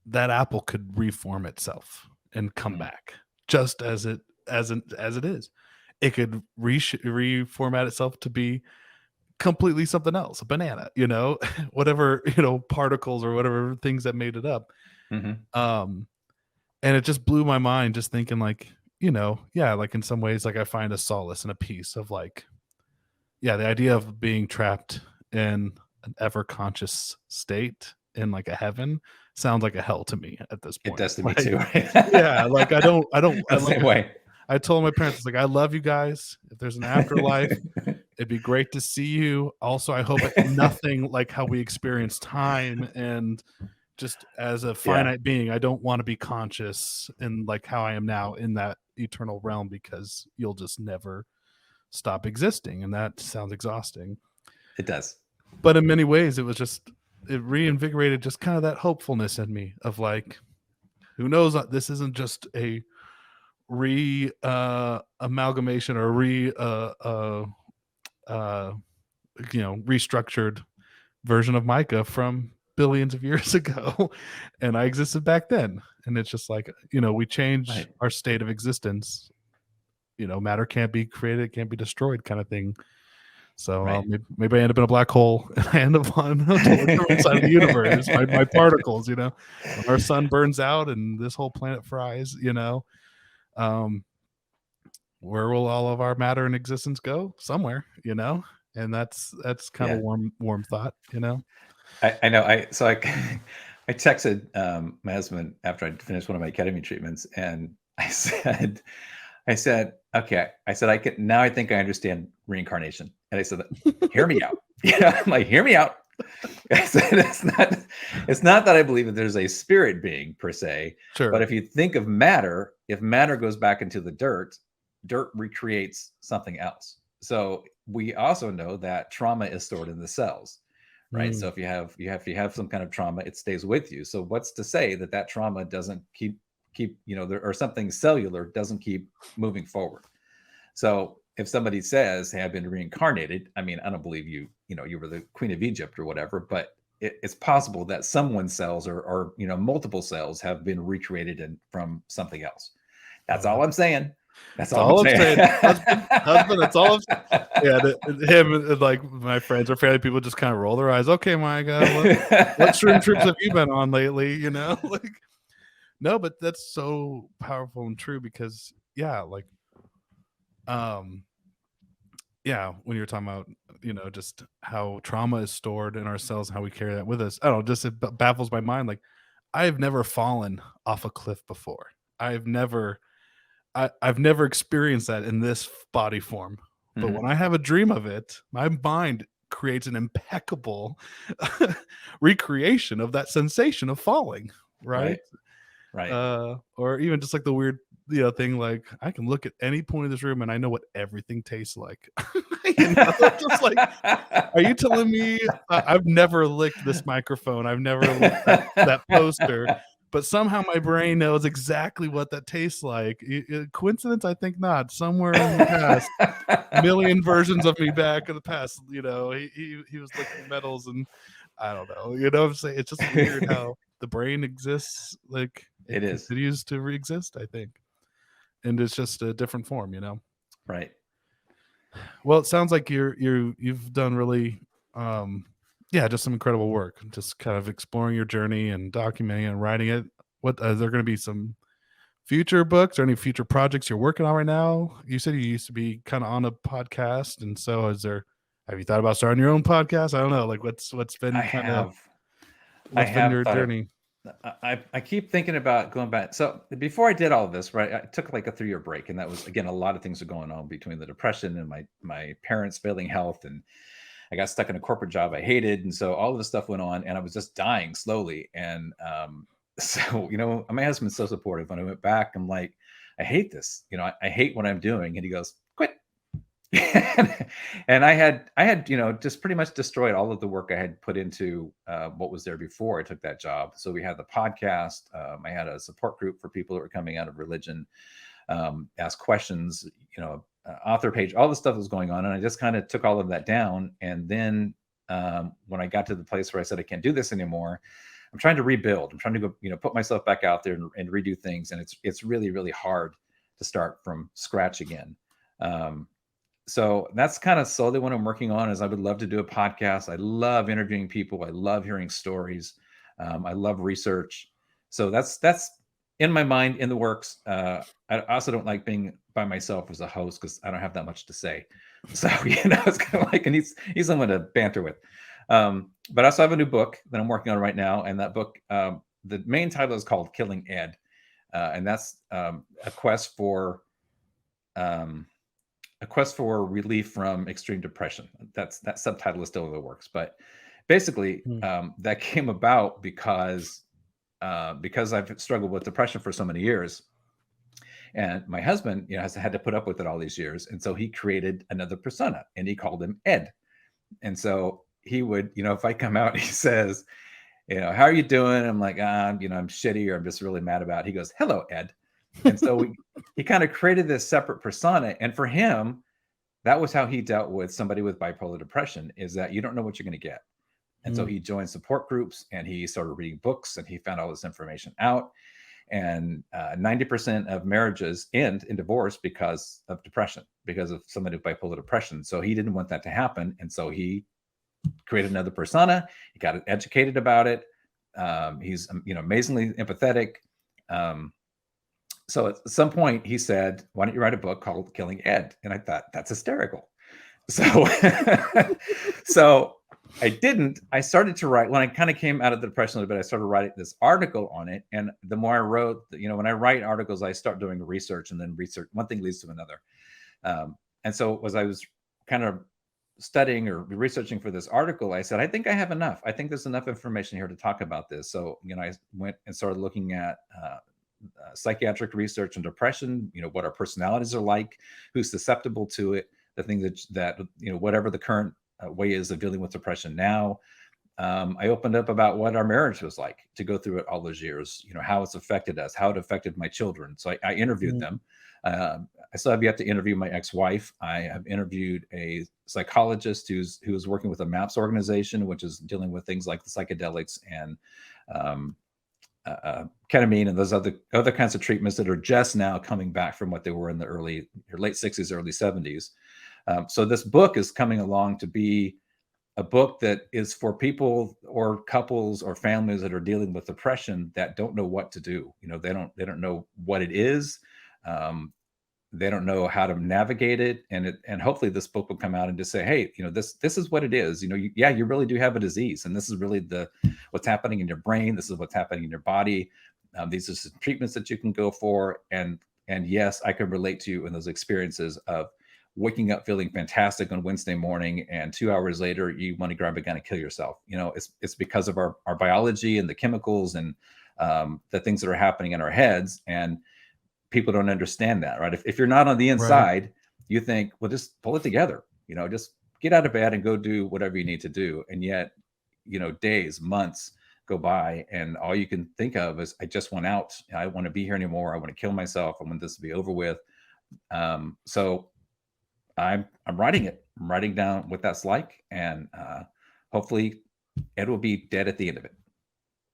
that apple could reform itself and come back just as it is. It could reformat itself to be completely something else, a banana, whatever, particles or whatever things that made it up. And it just blew my mind, just thinking like, like in some ways, like I find a solace and a peace of like, the idea of being trapped in an ever conscious state in like a heaven sounds like a hell to me at this point. It does to me too. Right? Like I don't the same way. I told my parents, like, I love you guys. If there's an afterlife, it'd be great to see you. Also, I hope it's nothing like how we experience time and just as a finite being, I don't want to be conscious in like how I am now in that eternal realm, because you'll just never stop existing, and that sounds exhausting. It does. But in many ways, it reinvigorated just kind of that hopefulness in me of like, who knows, this isn't just a amalgamation or restructured version of Micah from billions of years ago, and I existed back then. And it's just like, we change our state of existence. Matter can't be created, can't be destroyed, kind of thing. So maybe I end up in a black hole and I end up on the different side of the universe. My particles, when our sun burns out and this whole planet fries, where will all of our matter and existence go? Somewhere, and that's kind of a warm thought, I know. I texted my husband after I finished one of my ketamine treatments, and I said, okay. I said, I think I understand reincarnation. And I said, hear me out. I'm like, hear me out. I said, it's not that I believe that there's a spirit being per se, sure. But if you think of matter, if matter goes back into the dirt recreates something else. So we also know that trauma is stored in the cells, right? So if you have some kind of trauma, it stays with you. So what's to say that trauma doesn't keep or something cellular doesn't keep moving forward? So if somebody says, hey, I've been reincarnated, I mean, I don't believe you were the Queen of Egypt or whatever, but it's possible that someone's cells or multiple cells have been recreated from something else. That's all I'm saying. That's all I'm saying. Husband, that's all I'm saying. Yeah, him and like my friends or family people just kind of roll their eyes. Okay, Micah, what shroom trips have you been on lately? Like, no, but that's so powerful and true, because when you're talking about, just how trauma is stored in our cells and how we carry that with us, I don't know, just it baffles my mind. Like, I've never fallen off a cliff before. I've never experienced that in this body form. But when I have a dream of it, my mind creates an impeccable recreation of that sensation of falling, right? Or even just like the weird thing, like I can look at any point of this room and I know what everything tastes like. Just like, are you telling me I've never licked this microphone, I've never licked that poster, but somehow my brain knows exactly what that tastes like? Coincidence? I think not. Somewhere in the past, a million versions of me back in the past, he was licking metals, and I don't know. What I'm saying? It's just weird how the brain exists. Like it continues to exist, I think, and it's just a different form, Right. Well, it sounds like you've done really, just some incredible work, just kind of exploring your journey and documenting and writing it. What is there going to be some future books or any future projects you're working on right now? You said you used to be kind of on a podcast, and so have you thought about starting your own podcast? I don't know, like what's been your journey? I keep thinking about going back. So before I did all this, right, I took like a 3-year break, and that was, again, a lot of things are going on between the depression and my parents' failing health, and I got stuck in a corporate job I hated, and so all of this stuff went on, and I was just dying slowly. And so my husband's so supportive. When I went back, I'm like, I hate this. I hate what I'm doing, and he goes, quit. And I had just pretty much destroyed all of the work I had put into what was there before I took that job. So we had the podcast. I had a support group for people that were coming out of religion, ask questions, author page, all the stuff that was going on. And I just kind of took all of that down. And then when I got to the place where I said, I can't do this anymore, I'm trying to rebuild. I'm trying to go, put myself back out there and redo things. And it's really, really hard to start from scratch again. So that's kind of slowly what I'm working on. Is I would love to do a podcast. I love interviewing people. I love hearing stories. I love research. So that's in my mind, in the works. I also don't like being by myself as a host, because I don't have that much to say. So it's kind of like, and he's someone to banter with. But I also have a new book that I'm working on right now, and that book, the main title is called Killing Ed, and that's a quest for relief from extreme depression. That subtitle is still in the works, but basically that came about because because I've struggled with depression for so many years. And my husband, has had to put up with it all these years. And so he created another persona, and he called him Ed. And so he would, if I come out, he says, how are you doing? I'm like, I'm shitty, or I'm just really mad about it. He goes, hello, Ed. And so he kind of created this separate persona. And for him, that was how he dealt with somebody with bipolar depression, is that you don't know what you're going to get. And so he joined support groups, and he started reading books, and he found all this information out. And 90% of marriages end in divorce because of depression, because of somebody with bipolar depression. So he didn't want that to happen. And so he created another persona. He got educated about it. He's, amazingly empathetic. So at some point he said, why don't you write a book called Killing Ed? And I thought, that's hysterical. So, so I didn't. I started to write when I kind of came out of the depression a little bit. I started writing this article on it, and the more I wrote, when I write articles, I start doing research, and then research. One thing leads to another, and so as I was kind of studying or researching for this article, I said, I think I have enough. I think there's enough information here to talk about this. So I went and started looking at psychiatric research on depression. What our personalities are like, who's susceptible to it, the things that whatever the current way is of dealing with depression now. I opened up about what our marriage was like to go through it all those years, how it's affected us, how it affected my children. So I interviewed them. I still have yet to interview my ex-wife. I have interviewed a psychologist who's working with a MAPS organization, which is dealing with things like the psychedelics and ketamine and those other kinds of treatments that are just now coming back from what they were in the late 60s, early 70s. So this book is coming along to be a book that is for people or couples or families that are dealing with depression that don't know what to do. They don't know what it is. They don't know how to navigate it. And hopefully this book will come out and just say, hey, this is what it is. You really do have a disease, and this is really what's happening in your brain. This is what's happening in your body. These are some treatments that you can go for. And yes, I can relate to you in those experiences of waking up feeling fantastic on Wednesday morning, and 2 hours later you want to grab a gun and kill yourself. It's because of our biology and the chemicals and the things that are happening in our heads, and people don't understand that, right? If you're not on the inside, right, you think, well, just pull it together, just get out of bed and go do whatever you need to do. And yet, days, months go by, and all you can think of is, I just want out. I don't want to be here anymore. I want to kill myself. I want this to be over with. So I'm writing it. I'm writing down what that's like, and hopefully Ed will be dead at the end of it.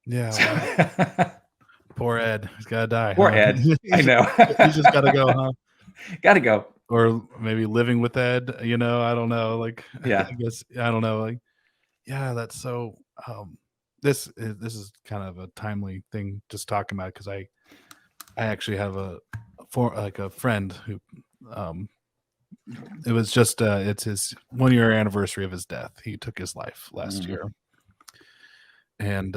Yeah. Poor Ed. He's got to die. Poor Ed. I know. He's just got to go, huh? Got to go. Or maybe living with Ed, I don't know. Yeah. I guess, I don't know. That's so, this is kind of a timely thing just talking about, because I actually have a friend who, it was just, it's his 1 year anniversary of his death. He took his life last year. And,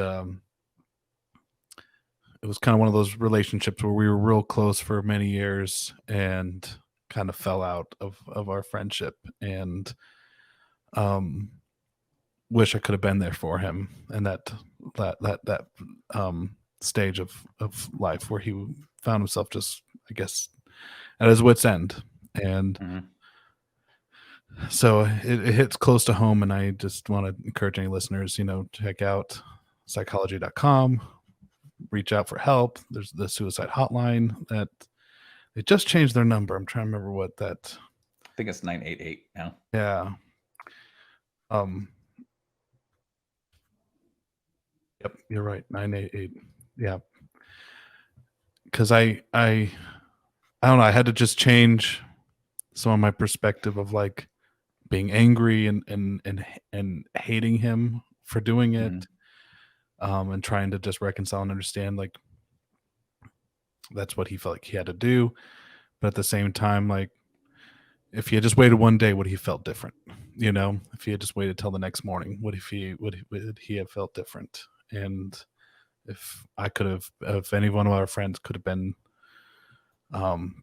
it was kind of one of those relationships where we were real close for many years and kind of fell out of our friendship, and wish I could have been there for him in that stage of life where he found himself just, I guess, at his wit's end. And so it hits close to home, and I just want to encourage any listeners, check out psychology.com. Reach out for help. There's the suicide hotline that they just changed their number. I'm trying to remember what that. I think it's 988 now. Yeah. Yep, you're right. 988. Yeah. Because I don't know. I had to just change some of my perspective of being angry and hating him for doing it. And trying to just reconcile and understand, that's what he felt like he had to do. But at the same time, if he had just waited one day, would he felt different? If he had just waited till the next morning, would he have felt different? And if any one of our friends could have been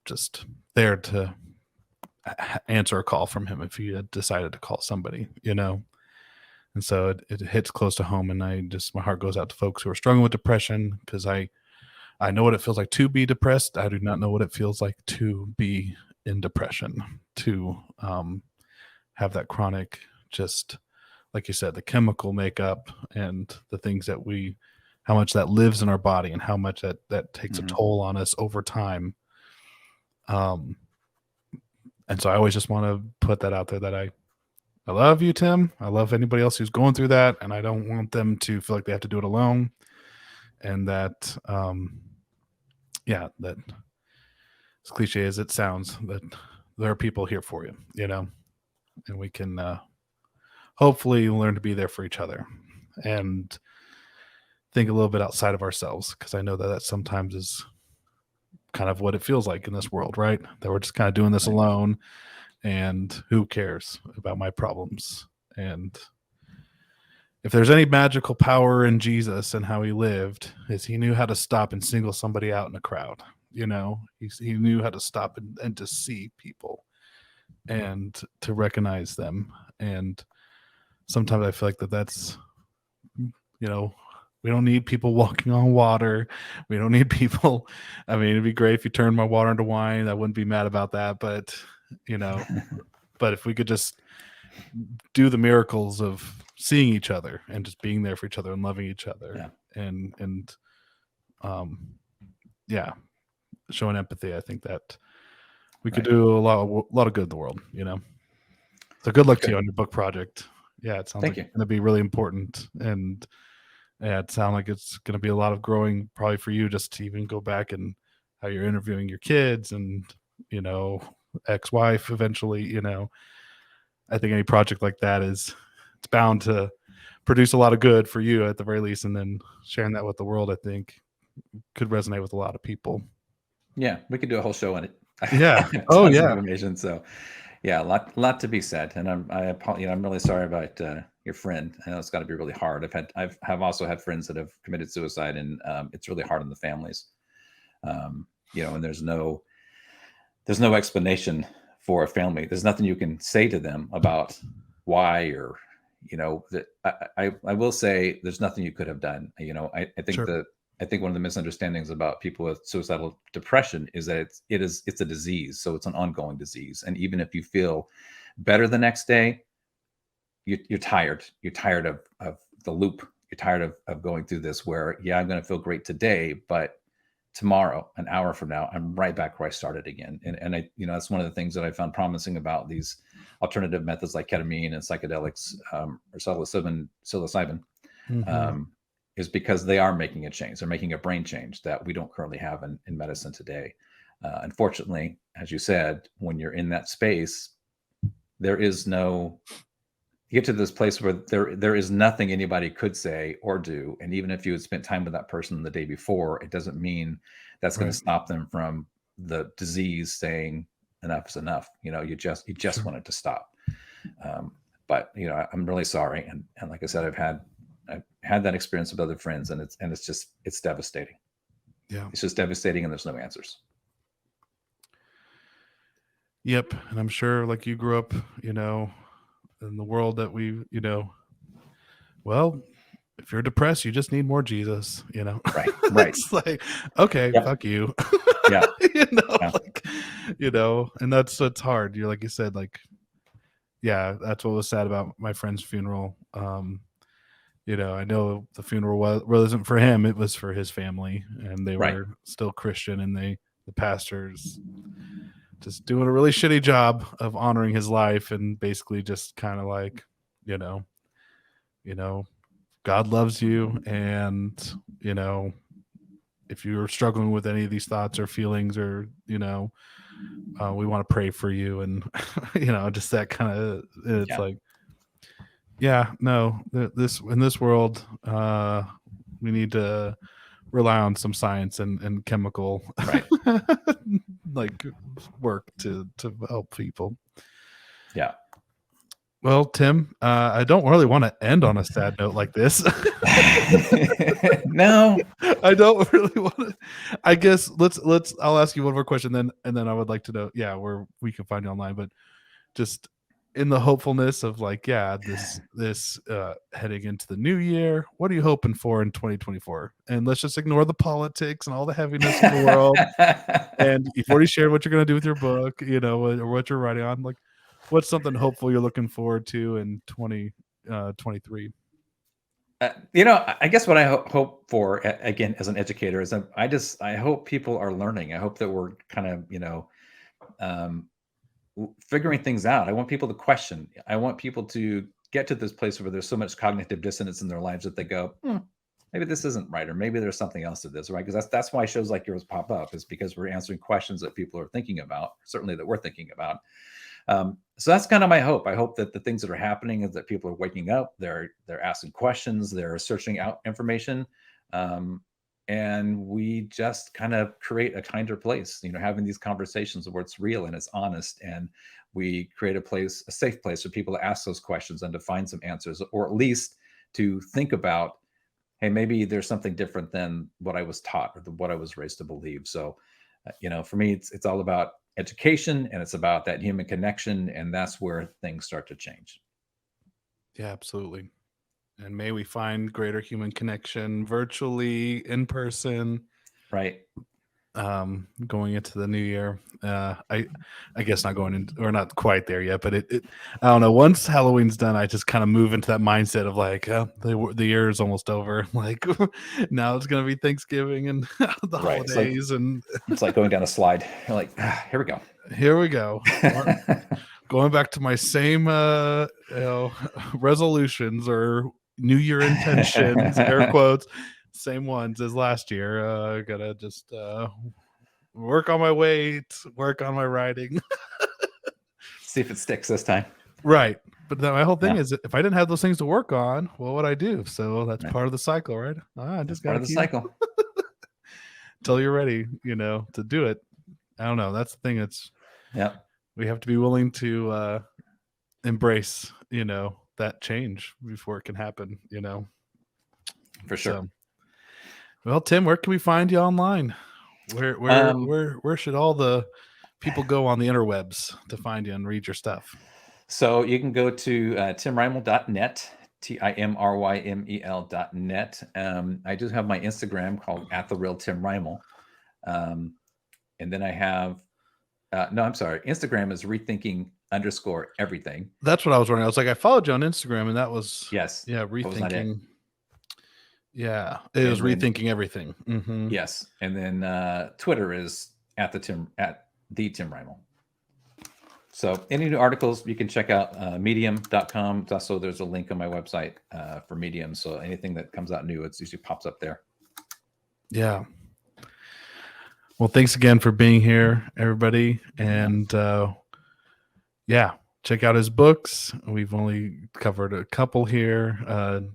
just there to answer a call from him, if he had decided to call somebody, And so it hits close to home, and my heart goes out to folks who are struggling with depression, because I know what it feels like to be depressed. I do not know what it feels like to be in depression, to have that chronic, just like you said, the chemical makeup and the things that how much that lives in our body and how much that takes a toll on us over time. And so I always just want to put that out there, that I love you, Tim. I love anybody else who's going through that, and I don't want them to feel like they have to do it alone. And that, that as cliche as it sounds, that there are people here for you, and we can hopefully learn to be there for each other and think a little bit outside of ourselves, because I know that sometimes is kind of what it feels like in this world, right? That we're just kind of doing this alone, and who cares about my problems? And if there's any magical power in Jesus and how he lived, is he knew how to stop and single somebody out in a crowd. He knew how to stop and to see people and to recognize them. And sometimes I feel like that's, we don't need people walking on water. We don't need people. I mean, it'd be great if you turned my water into wine. I wouldn't be mad about that. But, but if we could just do the miracles of seeing each other and just being there for each other and loving each other, and showing empathy, I think that we could do a lot of good in the world, So good luck to you on your book project. Yeah, it sounds like it's going to be really important, and it sounds like it's going to be a lot of growing probably for you, just to even go back and how you're interviewing your kids and, ex-wife eventually, I think any project like that it's bound to produce a lot of good for you at the very least. And then sharing that with the world, I think could resonate with a lot of people. Yeah. We could do a whole show on it. Yeah. Tons of information. So yeah, a lot to be said. And I'm really sorry about your friend. I know it's got to be really hard. I've also had friends that have committed suicide, and it's really hard on the families. And there's no explanation for a family. There's nothing you can say to them about why, or that I will say there's nothing you could have done. I think I think one of the misunderstandings about people with suicidal depression is that it's a disease. So it's an ongoing disease. And even if you feel better the next day, you're tired. You're tired of the loop. You're tired of going through this where, I'm going to feel great today, but tomorrow, an hour from now, I'm right back where I started again. And I, that's one of the things that I found promising about these alternative methods like ketamine and psychedelics, or psilocybin, is because they are making a change. They're making a brain change that we don't currently have in medicine today. Unfortunately, as you said, when you're in that space, you get to this place where there is nothing anybody could say or do. And even if you had spent time with that person the day before, it doesn't mean that's going to stop them from the disease saying enough is enough. You just want it to stop. But I'm really sorry. And like I said, I've had that experience with other friends, and it's devastating. Yeah. It's just devastating, and there's no answers. Yep. And I'm sure, like, you grew up, in the world that well, if you're depressed, you just need more Jesus, Right. It's like, okay, fuck you. Yeah. And that's hard. You're, like you said, like, that's what was sad about my friend's funeral. I know the funeral wasn't for him, it was for his family, and they were still Christian, and the pastors just doing a really shitty job of honoring his life, and basically just kind of like, God loves you, and if you're struggling with any of these thoughts or feelings, or we want to pray for you, and just that kind of, it's like, in this world, we need to rely on some science and chemical like work to help people. Yeah. Well, Tim, I don't really want to end on a sad note like this. No, I don't really want to. I guess I'll ask you one more question, and then I would like to know, where we can find you online, but just in the hopefulness of like, this heading into the new year, what are you hoping for in 2024? And let's just ignore the politics and all the heaviness of the world. And you've already shared what you're going to do with your book, or what you're writing on. Like, what's something hopeful you're looking forward to in 2023? I guess what I hope for, again, as an educator, is I hope people are learning. I hope that we're kind of, um, figuring things out. I want people to question. I want people to get to this place where there's so much cognitive dissonance in their lives that they go, maybe this isn't right, or maybe there's something else to this, right? Because that's why shows like yours pop up, is because we're answering questions that people are thinking about, certainly that we're thinking about. So that's kind of my hope. I hope that the things that are happening is that people are waking up, they're asking questions, they're searching out information, and we just kind of create a kinder place, having these conversations where it's real and it's honest, and we create a safe place for people to ask those questions and to find some answers, or at least to think about, hey, maybe there's something different than what I was taught or what I was raised to believe. So, for me, it's all about education, and it's about that human connection, and that's where things start to change. Yeah, absolutely. And may we find greater human connection virtually, in person, Right. going into the new year. I guess not going in, or not quite there yet, but it I don't know. Once Halloween's done, I just kind of move into that mindset of like, the year is almost over. Like, now it's gonna be Thanksgiving and the Right. holidays, and It's like going down a slide. You're like, here we go. here we go. Going back to my same resolutions or New Year intentions, air quotes, same ones as last year. Gotta just work on my weight, work on my writing. See if it sticks this time. Right. But my whole thing is, if I didn't have those things to work on, what would I do? So that's part of the cycle, right? I just got part of the cycle until you're ready, to do it. I don't know. That's the thing. We have to be willing to embrace, that change before it can happen, For sure. So, well, Tim, where can we find you online? Where should all the people go on the interwebs to find you and read your stuff? So you can go to timrymel.net, TIMRYMEL.net. I do have my Instagram called @TheRealTimRymel. And then I have, no, I'm sorry. Instagram is Rethinking _Everything. That's what I was wondering. I was like, I followed you on Instagram, and that was, yes, Rethinking. Yeah, it was Rethinking Everything. Mm-hmm. Yes, and then Twitter is @the Tim Rymel. So any new articles you can check out medium.com. Also, there's a link on my website for Medium. So anything that comes out new, it usually pops up there. Yeah. Well, thanks again for being here, everybody. And check out his books. We've only covered a couple here.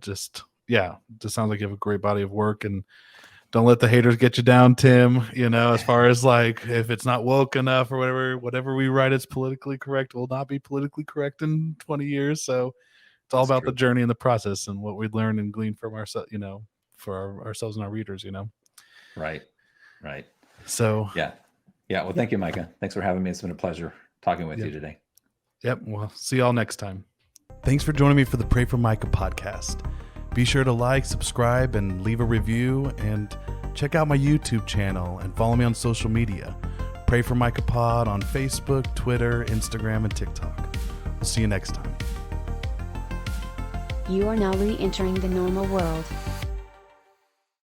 Just sounds like you have a great body of work, and don't let the haters get you down, Tim. As far as like, if it's not woke enough or whatever we write is politically correct will not be politically correct in 20 years. So it's all about the journey and the process and what we learn and glean from ourselves, for ourselves and our readers, Right. So yeah. Well, thank you, Micah. Thanks for having me. It's been a pleasure talking with you today. Yep. Well, see y'all next time. Thanks for joining me for the Pray for Micah podcast. Be sure to like, subscribe, and leave a review, and check out my YouTube channel and follow me on social media. Pray for Micah Pod on Facebook, Twitter, Instagram, and TikTok. We'll see you next time. You are now re-entering the normal world.